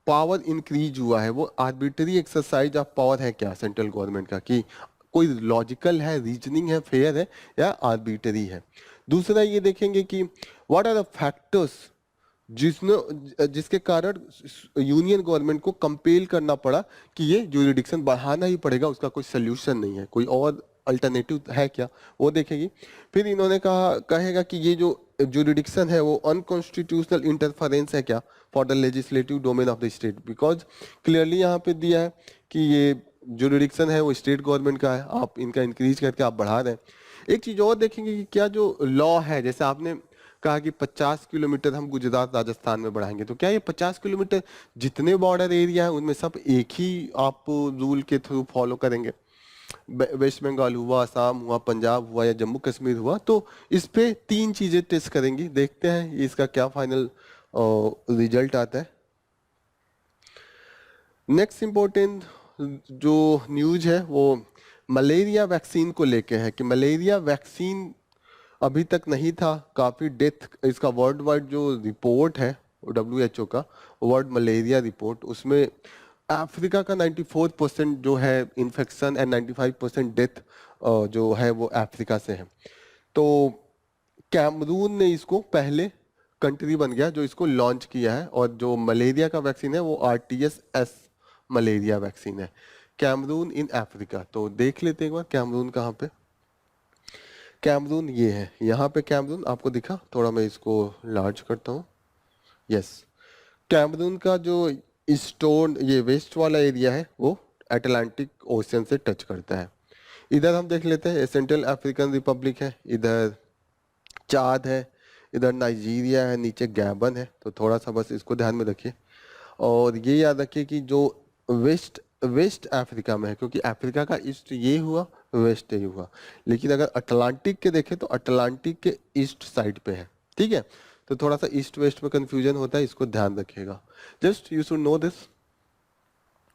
A: पावर इंक्रीज हुआ है, वो आर्बिट्री एक्सरसाइज ऑफ पावर है क्या सेंट्रल गवर्नमेंट का, कि कोई लॉजिकल है, रीजनिंग है, फेयर है, या आर्बिट्री है। दूसरा ये देखेंगे कि व्हाट आर द फैक्टर्स जिसके कारण यूनियन गवर्नमेंट को कंपेल करना पड़ा कि ये ज्यूरिडिक्शन बढ़ाना ही पड़ेगा, उसका कोई सोल्यूशन नहीं है, कोई और अल्टरनेटिव है क्या, वो देखेगी। फिर इन्होंने कहेगा कि ये जो ज्यूरिडिक्शन है वो अनकॉन्स्टिट्यूशनल इंटरफेरेंस है क्या for the legislative domain of the state, because clearly यहाँ पे दिया है कि ये ज्यूरिडिक्शन है वो स्टेट गवर्नमेंट का है, आप इनका इंक्रीज करके आप बढ़ा रहे हैं। एक चीज और देखेंगे कि क्या जो लॉ है, जैसे आपने कहा कि 50 किलोमीटर हम गुजरात राजस्थान में बढ़ाएंगे, तो क्या ये 50 किलोमीटर जितने बॉर्डर एरिया है उनमें सब एक ही आप रूल के थ्रू फॉलो करेंगे? वेस्ट बंगाल हुआ, असम हुआ, पंजाब हुआ, या जम्मू कश्मीर हुआ, तो इस पे 3 चीजें टेस्ट करेंगी। देखते हैं ये इसका क्या फाइनल रिजल्ट आता है। नेक्स्ट इम्पोर्टेंट जो न्यूज है वो मलेरिया वैक्सीन को लेके है, कि मलेरिया वैक्सीन अभी तक नहीं था, काफी डेथ, इसका वर्ल्ड वाइड जो रिपोर्ट है WHO का वर्ल्ड मलेरिया रिपोर्ट, उसमें अफ्रीका का 94% जो है इन्फेक्शन एंड 95% डेथ जो है वो अफ्रीका से है। तो कैमरून ने इसको पहले कंट्री बन गया जो इसको लॉन्च किया है, और जो मलेरिया का वैक्सीन है वो RTS मलेरिया वैक्सीन है, कैमरून इन अफ्रीका। तो देख लेते हैं एक बार कैमरून कहाँ पे। कैमरून ये है, यहाँ पे कैमरून आपको दिखा, थोड़ा मैं इसको लार्ज करता हूँ। यस, कैमरून का जो ईस्टर्न ये वेस्ट वाला एरिया है वो अटलांटिक ओशियन से टच करता है। इधर हम देख लेते हैं सेंट्रल अफ्रीकन रिपब्लिक है, इधर चाद है, इधर नाइजीरिया है, नीचे गैबन है। तो थोड़ा सा बस इसको ध्यान में रखिए, और ये याद रखिए कि जो वेस्ट वेस्ट अफ्रीका में है, क्योंकि अफ्रीका का ईस्ट ये हुआ, वेस्ट ये हुआ, लेकिन अगर अटलांटिक के देखें तो अटलांटिक के ईस्ट साइड पे है, ठीक है। तो थोड़ा सा ईस्ट वेस्ट में कंफ्यूजन होता है, इसको ध्यान रखिएगा, just you should know this.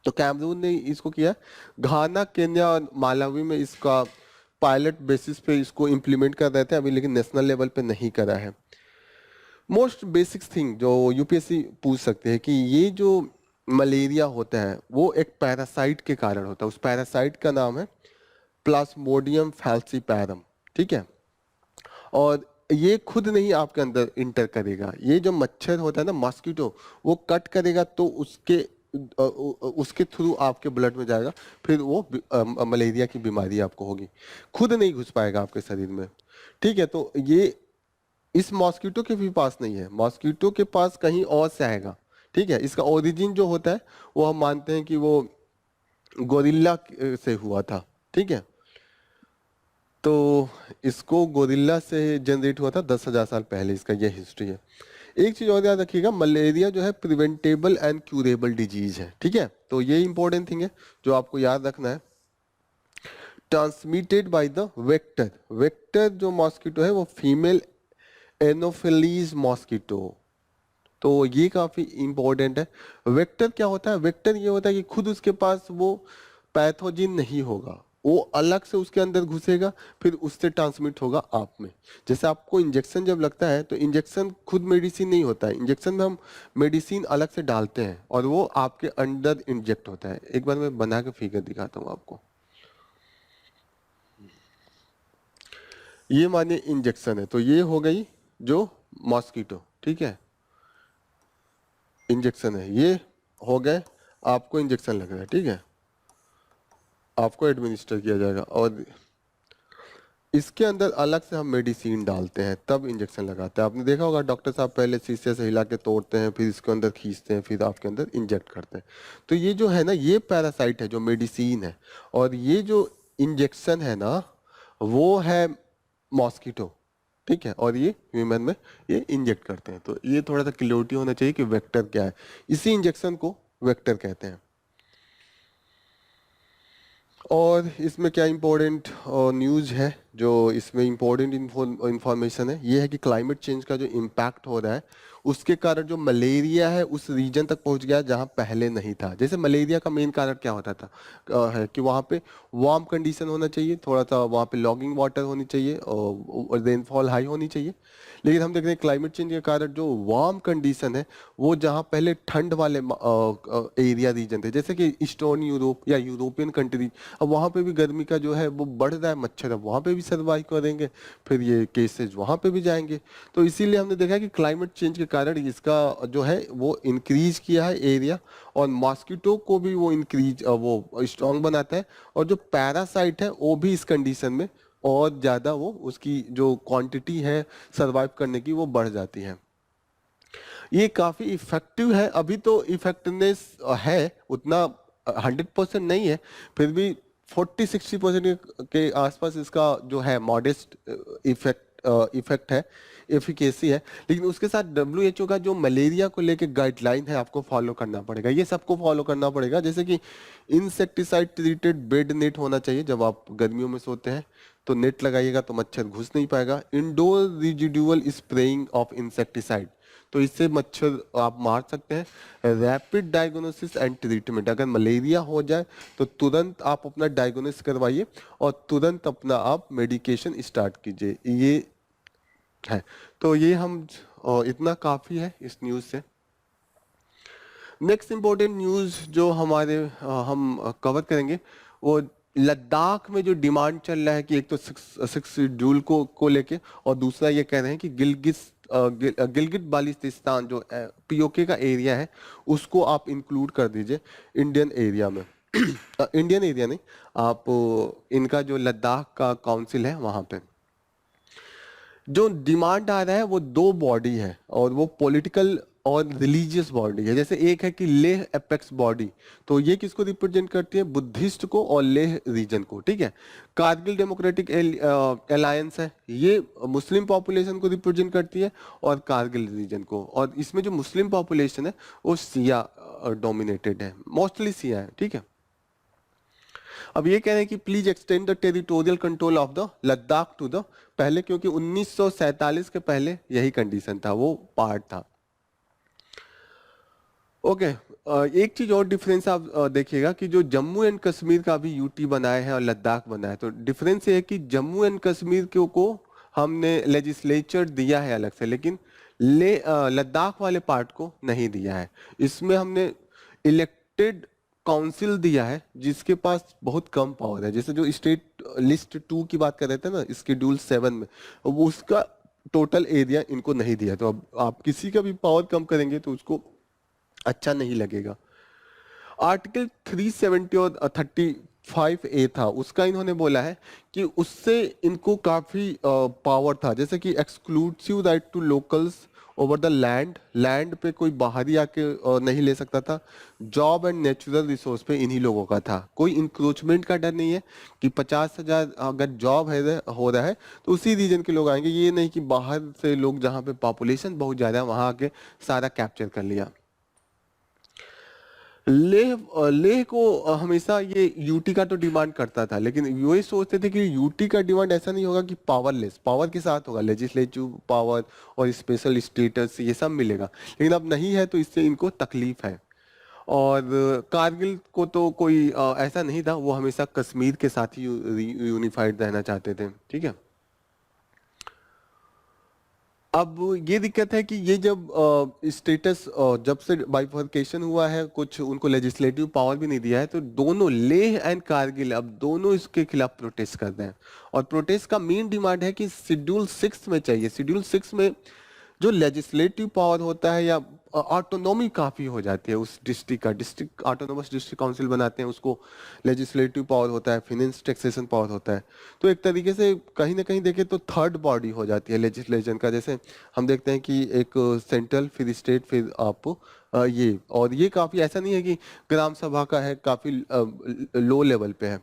A: तो कैमरून ने इसको किया, घाना, केन्या और मालावी में इसका पायलट बेसिस पे इसको इम्प्लीमेंट कर रहे थे अभी, लेकिन नेशनल लेवल पे नहीं करा है। मोस्ट बेसिक थिंग जो यूपीएससी पूछ सकते हैं कि ये जो मलेरिया होता है वो एक पैरासाइट के कारण होता है, उस पैरासाइट का नाम है प्लाज्मोडियम फैल्सीपैरम, ठीक है। और ये खुद नहीं आपके अंदर इंटर करेगा, ये जो मच्छर होता है ना, मॉस्किटो, वो कट करेगा तो उसके थ्रू आपके ब्लड में जाएगा, फिर वो मलेरिया की बीमारी आपको होगी, खुद नहीं घुस पाएगा आपके शरीर में, ठीक है। तो ये इस मॉस्किटो के भी पास नहीं है, मॉस्किटो के पास कहीं और से आएगा, ठीक है। इसका ओरिजिन जो होता है वो हम मानते हैं कि वो गोरिल्ला से हुआ था, ठीक है। तो इसको गोरिल्ला से जनरेट हुआ था 10,000 साल पहले, इसका ये हिस्ट्री है। एक चीज और याद रखिएगा, मलेरिया जो है प्रिवेंटेबल एंड क्यूरेबल डिजीज है, ठीक है। तो ये इंपॉर्टेंट थिंग है जो आपको याद रखना है। Transmitted by the vector, vector जो मॉस्किटो है वो फीमेल एनोफिलीज मॉस्किटो, तो ये काफी इंपॉर्टेंट है। वेक्टर क्या होता है? वेक्टर ये होता है कि खुद उसके पास वो पैथोजिन नहीं होगा, वो अलग से उसके अंदर घुसेगा, फिर उससे ट्रांसमिट होगा आप में। जैसे आपको इंजेक्शन जब लगता है तो इंजेक्शन खुद मेडिसिन नहीं होता है, इंजेक्शन में हम मेडिसिन अलग से डालते हैं और वो आपके अंदर इंजेक्ट होता है। एक बार मैं बना के फिगर दिखाता हूँ आपको। ये मानिए इंजेक्शन है, तो ये हो गई जो मॉस्किटो, ठीक है, इंजेक्शन है, ये हो गए आपको इंजेक्शन लग रहा है, ठीक है, आपको एडमिनिस्टर किया जाएगा, और इसके अंदर अलग से हम मेडिसिन डालते हैं तब इंजेक्शन लगाते हैं। आपने देखा होगा डॉक्टर साहब पहले शीशे से हिला के तोड़ते हैं, फिर इसके अंदर खींचते हैं, फिर आपके अंदर इंजेक्ट करते हैं। तो ये जो है ना, ये पैरासाइट है जो मेडिसिन है, और ये जो इंजेक्शन है ना वो है मॉस्किटो, ठीक है, और ये ह्यूमन में ये इंजेक्ट करते हैं। तो ये थोड़ा सा क्लियरिटी होना चाहिए कि वेक्टर क्या है, इसी इंजेक्शन को वेक्टर कहते हैं। और इसमें क्या इंपॉर्टेंट न्यूज है जो इसमें इम्पोर्टेंट इंफॉर्मेशन है ये है कि क्लाइमेट चेंज का जो इम्पैक्ट हो रहा है उसके कारण जो मलेरिया है उस रीजन तक पहुंच गया जहां पहले नहीं था। जैसे मलेरिया का मेन कारण क्या होता था, है कि वहां पे वार्म कंडीशन होना चाहिए, थोड़ा सा वहां पे लॉगिंग वाटर होनी चाहिए और रेनफॉल हाई होनी चाहिए। लेकिन हम देख रहे हैं क्लाइमेट चेंज के कारण जो वार्म कंडीशन है वो जहाँ पहले ठंड वाले एरिया रीजन थे जैसे कि ईस्टर्न यूरोप या यूरोपियन कंट्री, अब वहाँ पे भी गर्मी का जो है वो बढ़ रहा है, मच्छर अब वहाँ पे भी सर्वाइव करेंगे, फिर ये केसेस वहाँ पे भी जाएंगे। तो इसीलिए हमने देखा कि क्लाइमेट चेंज के कारण इसका जो है वो इंक्रीज किया है एरिया, और मॉस्किटो को भी वो इंक्रीज वो स्ट्रांग बनाता है, और जो पैरासाइट है वो भी इस कंडीशन में और ज़्यादा वो उसकी जो क्वांटिटी है सरवाइव करने की वो बढ़ जाती है। ये काफ़ी इफ़ेक्टिव है। अभी तो इफ़ेक्टिवनेस है उतना 100% नहीं है, फिर भी 40-60% के आसपास इसका जो है मॉडेस्ट इफेक्ट है, एफिकेसी है। लेकिन उसके साथ WHO का जो मलेरिया को लेके गाइडलाइन है आपको फॉलो करना पड़ेगा, ये सबको फॉलो करना पड़ेगा। जैसे कि इंसेक्टिसाइड ट्रीटेड बेड नेट होना चाहिए, जब आप गर्मियों में सोते हैं तो नेट लगाइएगा तो मच्छर घुस नहीं पाएगा। इंडोर रिजिडुअल स्प्रेइंग ऑफ इंसेक्टिसाइड, तो इससे मच्छर आप मार सकते हैं। रैपिड डायग्नोसिस एंड ट्रीटमेंट, अगर मलेरिया हो जाए तो तुरंत आप अपना डायग्नोसिस करवाइए और तुरंत अपना आप मेडिकेशन स्टार्ट कीजिए, ये है। तो ये हम इतना काफ़ी है इस न्यूज़ से। नेक्स्ट इम्पोर्टेंट न्यूज़ जो हमारे हम कवर करेंगे वो लद्दाख में जो डिमांड चल रहा है कि एक तो सिक्स शेड्यूल को लेके, और दूसरा ये कह रहे हैं कि गिलगित बाल्टिस्तान जो POK का एरिया है उसको आप इंक्लूड कर दीजिए इंडियन एरिया में। इंडियन एरिया नहीं, आप इनका जो लद्दाख का काउंसिल है वहां पे जो डिमांड आ रहा है वो दो बॉडी है, और वो पॉलिटिकल और रिलीजियस बॉडी है। जैसे एक है कि लेह एपेक्स बॉडी, तो ये किसको रिप्रेजेंट करती है, बुद्धिस्ट को और लेह रीजन को, ठीक है। कारगिल डेमोक्रेटिक अलायंस है, ये मुस्लिम पॉपुलेशन को रिप्रेजेंट करती है और कारगिल रीजन को, और इसमें जो मुस्लिम पॉपुलेशन है वो सिया डोमिनेटेड है, मोस्टली सिया है, ठीक है। अब ये कह रहे हैं कि please extend the territorial control of the Ladakh to the पहले, क्योंकि 1947 के पहले यही कंडीशन था, वो पार्ट था। ओके, एक चीज और डिफरेंस आप देखिएगा कि जो जम्मू एंड कश्मीर का भी यूटी बनाया है और लद्दाख बनाया है, तो डिफरेंस ये है कि जम्मू एंड कश्मीर को हमने लेजिस्लेचर दिया है अलग से, लेकिन लद्दाख वाले पार्ट को नहीं दिया है। इसमें हमने इलेक्टेड काउंसिल दिया है जिसके पास बहुत कम पावर है। जैसे जो स्टेट लिस्ट 2 की बात कर रहे थे ना, शेड्यूल 7 में, वो उसका टोटल एरिया इनको नहीं दिया। तो अब आप किसी का भी पावर कम करेंगे तो उसको अच्छा नहीं लगेगा। आर्टिकल 370 और 35A था, उसका इन्होंने बोला है कि उससे इनको काफी पावर था, जैसे कि exclusive right to locals over the land पे कोई बाहरी आके नहीं ले सकता था। जॉब एंड नेचुरल रिसोर्स पे इन्हीं लोगों का था, कोई इंक्रोचमेंट का डर नहीं है कि 50,000 अगर जॉब हो रहा है तो उसी रीजन के लोग आएंगे, ये नहीं कि बाहर से लोग जहाँ पे पॉपुलेशन बहुत ज्यादा है वहां आके सारा कैप्चर कर लिया। लेह को हमेशा ये यूटी का तो डिमांड करता था, लेकिन ये सोचते थे कि यूटी का डिमांड ऐसा नहीं होगा कि पावरलेस, पावर के साथ होगा, लेजिस्लेटिव पावर और स्पेशल स्टेटस ये सब मिलेगा, लेकिन अब नहीं है तो इससे इनको तकलीफ है। और कारगिल को तो कोई ऐसा नहीं था, वो हमेशा कश्मीर के साथ ही यूनिफाइड रहना चाहते थे, ठीक है। अब ये दिक्कत है कि ये जब स्टेटस जब से बाइफर्केशन हुआ है, कुछ उनको लेजिस्लेटिव पावर भी नहीं दिया है, तो दोनों लेह एंड कारगिल अब दोनों इसके खिलाफ प्रोटेस्ट कर रहे हैं। और प्रोटेस्ट का मेन डिमांड है कि शेड्यूल 6 में चाहिए। शेड्यूल 6 में जो लेजिस्लेटिव पावर होता है या ऑटोनॉमी काफी हो जाती है उस डिस्ट्रिक्ट का, डिस्ट्रिक्ट ऑटोनोमस डिस्ट्रिक्ट काउंसिल बनाते हैं उसको, लेजिस्लेटिव पावर होता है, फाइनेंस टैक्सेशन पावर होता है। तो एक तरीके से कहीं ना कहीं देखें तो थर्ड बॉडी हो जाती है लेजिस्लेशन का। जैसे हम देखते हैं कि एक सेंट्रल फिर स्टेट फिर आप ये, और ये काफी ऐसा नहीं है कि ग्राम सभा का है, काफी लो लेवल पे है।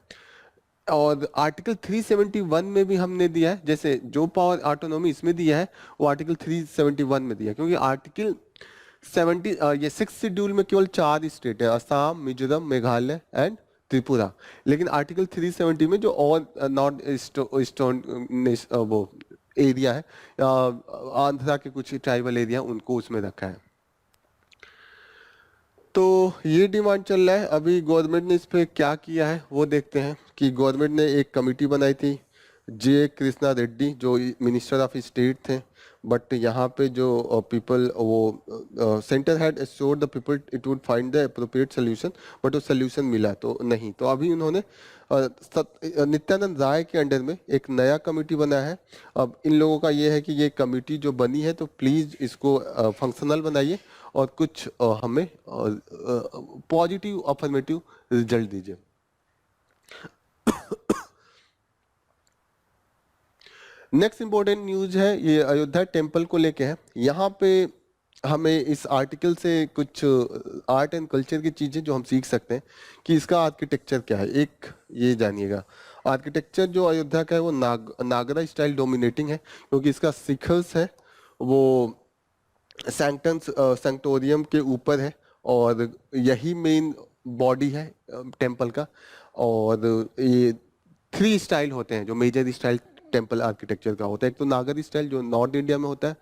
A: और आर्टिकल 371 में भी हमने दिया है, जैसे जो पावर ऑटोनॉमी इसमें दिया है वो आर्टिकल 371 में दिया है, क्योंकि आर्टिकल 70 ये 6 शेड्यूल में केवल 4 स्टेट है, असम, मिजोरम, मेघालय एंड त्रिपुरा। लेकिन आर्टिकल 370 में जो और नॉर्थ ईस्टर्न वो एरिया है, आंध्रा के कुछ ट्राइबल एरिया, उनको उसमें रखा है। तो ये डिमांड चल रहा है। अभी गवर्नमेंट ने इस पे क्या किया है वो देखते हैं कि गवर्नमेंट ने एक कमेटी बनाई थी, जे कृष्णा रेड्डी जो मिनिस्टर ऑफ स्टेट थे, बट यहाँ पे जो पीपल वो centre had assured the people it would find the appropriate solution, but वो सोल्यूशन मिला तो नहीं। तो अभी उन्होंने नित्यानंद राय के अंडर में एक नया कमेटी बनाया है। अब इन लोगों का ये है कि ये कमेटी जो बनी है तो प्लीज़ इसको फंक्शनल बनाइए और कुछ हमें पॉजिटिव अफर्मेटिव रिजल्ट दीजिए। नेक्स्ट इंपॉर्टेंट न्यूज है, ये अयोध्या टेम्पल को लेके है। यहाँ पे हमें इस आर्टिकल से कुछ आर्ट एंड कल्चर की चीजें जो हम सीख सकते हैं कि इसका आर्किटेक्चर क्या है। एक ये जानिएगा, आर्किटेक्चर जो अयोध्या का है वो नागरा स्टाइल डोमिनेटिंग है, क्योंकि इसका शिखर्स है वो सैंक्टोरियम के ऊपर है और यही मेन बॉडी है टेम्पल का। और ये 3 स्टाइल होते हैं जो मेजर स्टाइल टेम्पल आर्किटेक्चर का होता है। एक तो नागर स्टाइल जो नॉर्थ इंडिया में होता है,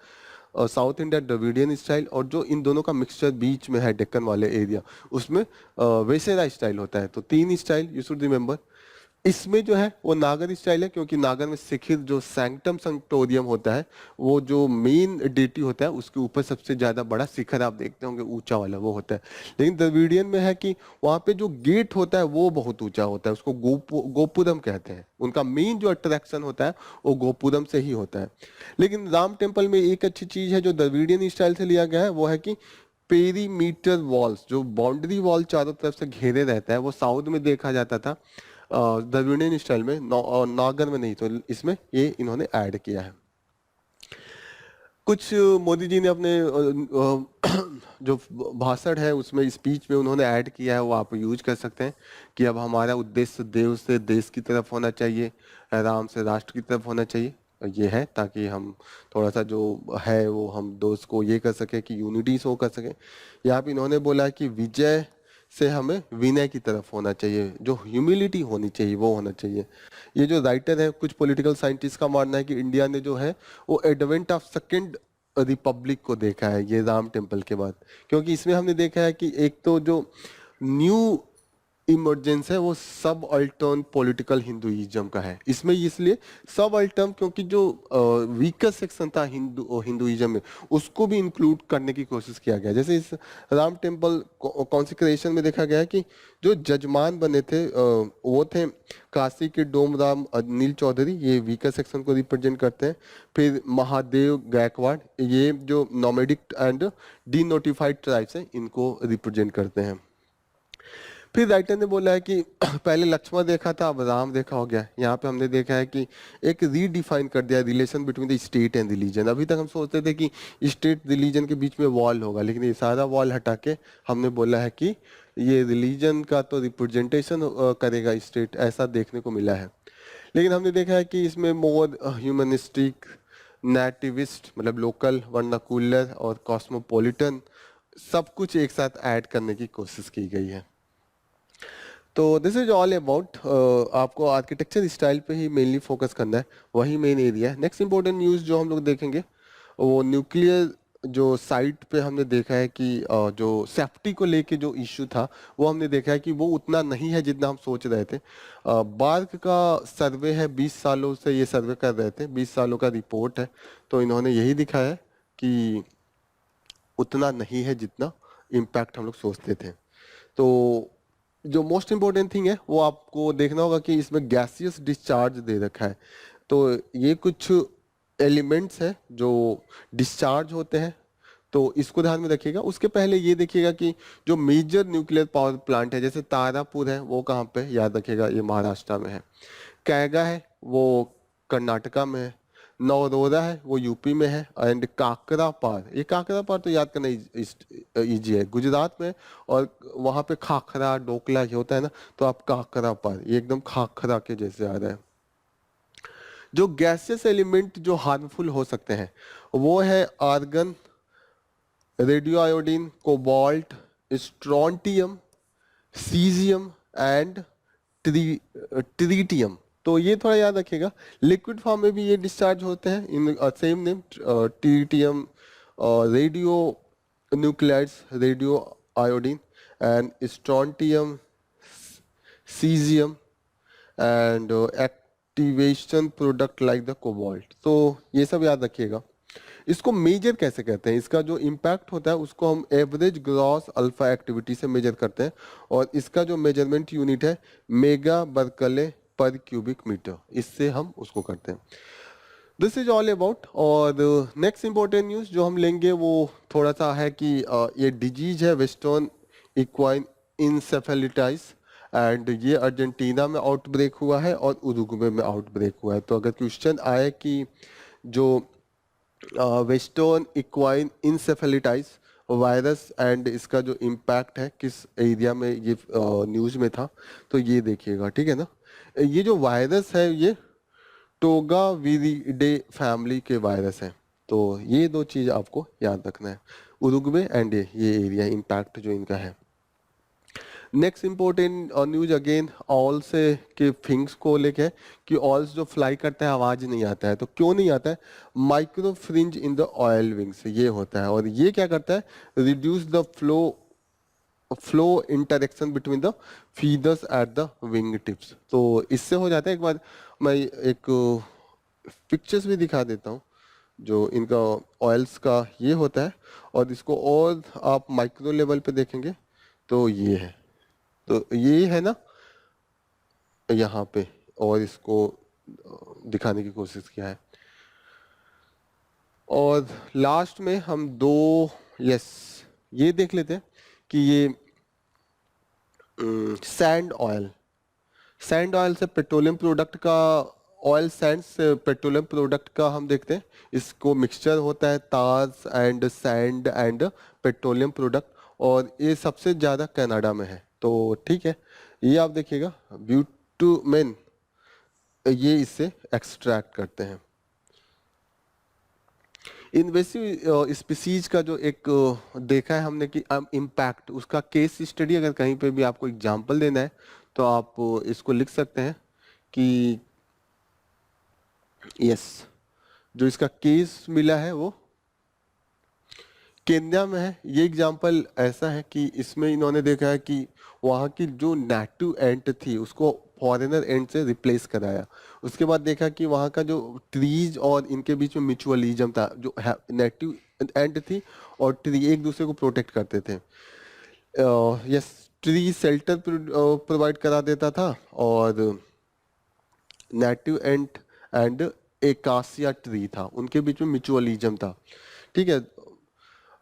A: और साउथ इंडिया द्रविडियन स्टाइल, और जो इन दोनों का मिक्सचर बीच में है डेक्कन वाले एरिया, उसमें वेसेरा स्टाइल होता है। तो 3 स्टाइल यू शुड रिमेम्बर। इसमें जो है वो नागर स्टाइल है, क्योंकि नागर में शिखर जो सैंक्टम सैंक्टोरियम होता है, वो जो मेन डेटी होता है उसके ऊपर सबसे ज्यादा बड़ा शिखर आप देखते होंगे ऊंचा वाला वो होता है। लेकिन द्रविडियन में है कि वहां पे जो गेट होता है वो बहुत ऊंचा होता है, उसको गोपुरम कहते हैं। उनका मेन जो अट्रैक्शन होता है वो गोपुरम से ही होता है। लेकिन राम टेम्पल में एक अच्छी चीज है जो द्रविडियन स्टाइल से लिया गया है, वो है कि पेरीमीटर वॉल्स, जो बाउंड्री वॉल चारों तरफ से घेरे रहता है, वो साउथ में देखा जाता था द्रविडियन स्टाइल में, नागर में नहीं। तो इसमें ये इन्होंने ऐड किया है। कुछ मोदी जी ने अपने जो भाषण है उसमें, स्पीच में उन्होंने ऐड किया है, वो आप यूज कर सकते हैं कि अब हमारा उद्देश्य देव से देश की तरफ होना चाहिए, राम से राष्ट्र की तरफ होना चाहिए। ये है ताकि हम थोड़ा सा जो है वो हम दोस्त को ये कर सके कि यूनिटी शो कर सके। यहाँ पे इन्होंने बोला कि विजय से हमें विनय की तरफ होना चाहिए, जो ह्यूमिलिटी होनी चाहिए वो होना चाहिए। ये जो राइटर है, कुछ पॉलिटिकल साइंटिस्ट का मानना है कि इंडिया ने जो है वो एडवेंट ऑफ सेकेंड रिपब्लिक को देखा है ये राम टेम्पल के बाद, क्योंकि इसमें हमने देखा है कि एक तो जो न्यू इमर्जेंस है वो सब अल्टर्न पॉलिटिकल हिंदुइज्म का है। इसमें इसलिए सब अल्टर्न क्योंकि जो वीकर सेक्शन था हिंदुइज्म में, उसको भी इंक्लूड करने की कोशिश किया गया। जैसे इस राम टेम्पल कॉन्सिक्रेशन में देखा गया है कि जो जजमान बने थे वो थे काशी के डोमराम अनिल चौधरी, ये वीकर सेक्शन को रिप्रेजेंट करते हैं। फिर महादेव गायकवाड़, ये जो nomadic and D notified tribes हैं, इनको रिप्रेजेंट करते हैं। फिर राइटर ने बोला है कि पहले लक्ष्मण देखा था, अब राम देखा हो गया। यहाँ पे हमने देखा है कि एक रीडिफाइन कर दिया relation between the state and religion. अभी तक हम सोचते थे कि स्टेट रिलीजन के बीच में वॉल होगा, लेकिन ये सारा वॉल हटा के हमने बोला है कि ये रिलीजन का तो रिप्रेजेंटेशन करेगा स्टेट, ऐसा देखने को मिला है। लेकिन हमने देखा है कि इसमें मोर ह्यूमनिस्टिक, नेटिविस्ट मतलब लोकल, वर्नाकुलर और कॉस्मोपॉलिटन सब कुछ एक साथ ऐड करने की कोशिश की गई है। तो दिस इज ऑल अबाउट, आपको आर्किटेक्चर स्टाइल पे ही मेनली फोकस करना है, वही मेन एरिया है। नेक्स्ट इंपॉर्टेंट न्यूज़ जो हम लोग देखेंगे वो न्यूक्लियर जो साइट पे हमने देखा है कि जो सेफ्टी को लेके जो इश्यू था वो हमने देखा है कि वो उतना नहीं है जितना हम सोच रहे थे। बार्क का सर्वे है, 20 सालों से ये सर्वे कर रहे थे, 20 सालों का रिपोर्ट है। तो इन्होंने यही दिखाया है कि उतना नहीं है जितना इम्पैक्ट हम लोग सोचते थे। तो जो मोस्ट इम्पोर्टेंट थिंग है वो आपको देखना होगा कि इसमें गैसियस डिस्चार्ज दे रखा है। तो ये कुछ एलिमेंट्स हैं जो डिस्चार्ज होते हैं, तो इसको ध्यान में रखिएगा। उसके पहले ये देखिएगा कि जो मेजर न्यूक्लियर पावर प्लांट है, जैसे तारापुर है, वो कहाँ पे, याद रखिएगा ये महाराष्ट्र में है। कैगा है वो कर्नाटका में है। नवरोरा है वो यूपी में है। एंड काकरापार, ये काकरापार तो याद करना इजी है, गुजरात में। और वहां पे खाखरा डोकला ये होता है ना, तो आप काकरापार, ये एकदम खाखरा के जैसे आ रहा है। जो गैसियस एलिमेंट जो हार्मफुल हो सकते हैं वो है argon, radio iodine, cobalt, strontium, caesium and tritium. तो ये थोड़ा याद रखिएगा, लिक्विड फॉर्म में भी ये डिस्चार्ज होते हैं in same name, tritium, radio nuclides, radio iodine, and strontium, caesium, and activation product like the cobalt. तो ये सब याद रखिएगा। इसको मेजर कैसे करते हैं, इसका जो इम्पैक्ट होता है उसको हम एवरेज ग्रॉस अल्फा एक्टिविटी से मेजर करते हैं, और इसका जो मेजरमेंट यूनिट है मेगा बर्कले पर क्यूबिक मीटर, इससे हम उसको करते हैं। This is all about. और नेक्स्ट इंपॉर्टेंट न्यूज़ जो हम लेंगे वो थोड़ा सा है कि ये डिजीज है वेस्टर्न इक्वाइन इंसेफेलिटाइस, एंड ये अर्जेंटीना में आउटब्रेक हुआ है और उरुग्वे में आउटब्रेक हुआ है। तो अगर क्वेश्चन आए कि जो वेस्टर्न इक्वाइन इंसेफेलिटाइस वायरस एंड इसका जो इम्पैक्ट है किस एरिया में, ये न्यूज़ में था, तो ये देखिएगा, ठीक है ना। ये जो वायरस है ये टोगा विरिडे फैमिली के वायरस हैं। तो ये दो चीज़ आपको याद रखना है, उरुग्वे एंड ये एरिया इम्पैक्ट जो इनका है। Next important news again all से के फिंग्स को लेके, कि ऑल्स जो फ्लाई करता है आवाज नहीं आता है। तो क्यों नहीं आता है, micro fringe in the oil wings ये होता है, और ये क्या करता है, reduce the flow interaction between the feathers at the wing tips. तो इससे हो जाता है, एक बार मैं एक पिक्चर्स भी दिखा देता हूँ जो इनका ऑयल्स का ये होता है, और इसको और आप माइक्रो लेवल पे देखेंगे तो ये है, तो ये है ना यहाँ पे, और इसको दिखाने की कोशिश किया है। और लास्ट में हम दो यस ये देख लेते हैं कि ये सैंड ऑयल, सैंड ऑयल से पेट्रोलियम प्रोडक्ट का, ऑयल सैंड से पेट्रोलियम प्रोडक्ट का हम देखते हैं, इसको मिक्सचर होता है ताज and sand and petroleum product, और ये सबसे ज़्यादा कनाडा में है। तो ठीक है, ये आप देखिएगा ब्यूटुमेन, ये इससे एक्सट्रैक्ट करते हैं। इन्वेसिव स्पीसीज का जो एक देखा है हमने कि इम्पैक्ट, उसका केस स्टडी अगर कहीं पे भी आपको एग्जांपल देना है तो आप इसको लिख सकते हैं कि यस, जो इसका केस मिला है वो केन्या में है। ये एग्जांपल ऐसा है कि इसमें इन्होंने देखा है कि वहाँ की जो नेटिव एंट थी उसको फॉरेनर एंट से रिप्लेस कराया। उसके बाद देखा कि वहाँ का जो ट्रीज और इनके बीच में म्यूचुअलिज्म था, जो नेटिव एंट थी और ट्री एक दूसरे को प्रोटेक्ट करते थे। यस, ट्री शेल्टर प्रोवाइड करा देता था, और नेटिव एंट एंड एकासिया ट्री था, उनके बीच में म्यूचुअलिज्म था, ठीक है।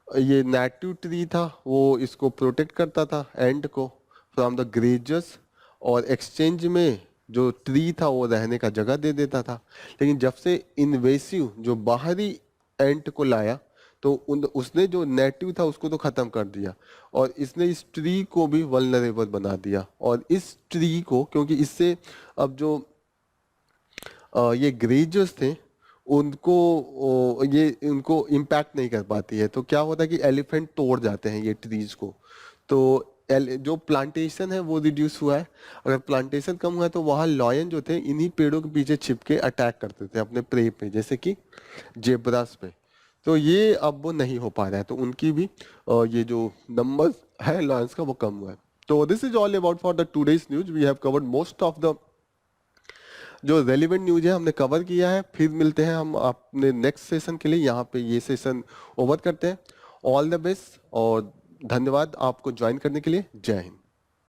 A: ये नेटिव ट्री था वो इसको प्रोटेक्ट करता था एंड को फ्रॉम द ग्रेजर्स, और एक्सचेंज में जो ट्री था वो रहने का जगह दे देता था। लेकिन जब से इन्वेसिव जो बाहरी एंट को लाया तो उसने जो नेटिव था उसको तो ख़त्म कर दिया, और इसने इस ट्री को भी वल्नरेबल बना दिया। और इस ट्री को, क्योंकि इससे अब जो ये ग्रेजर्स थे उनको ये उनको इम्पैक्ट नहीं कर पाती है, तो क्या होता है कि एलिफेंट तोड़ जाते हैं ये ट्रीज को। तो जो प्लांटेशन है वो रिड्यूस हुआ है। अगर प्लांटेशन कम हुआ है तो वहाँ लॉयन जो थे इन्हीं पेड़ों के पीछे छिप के अटैक करते थे अपने प्रे पे, जैसे कि जेब्रास पे। तो ये अब वो नहीं हो पा रहा है, तो उनकी भी ये जो नंबर है लॉयंस का वो कम हुआ है। तो this is all about for the today's news. We have covered most of the जो रेलिवेंट न्यूज है हमने कवर किया है। फिर मिलते हैं हम अपने नेक्स्ट सेशन के लिए, यहाँ पे ये सेशन ओवर करते हैं। ऑल द बेस्ट और धन्यवाद आपको ज्वाइन करने के लिए। जय हिंद।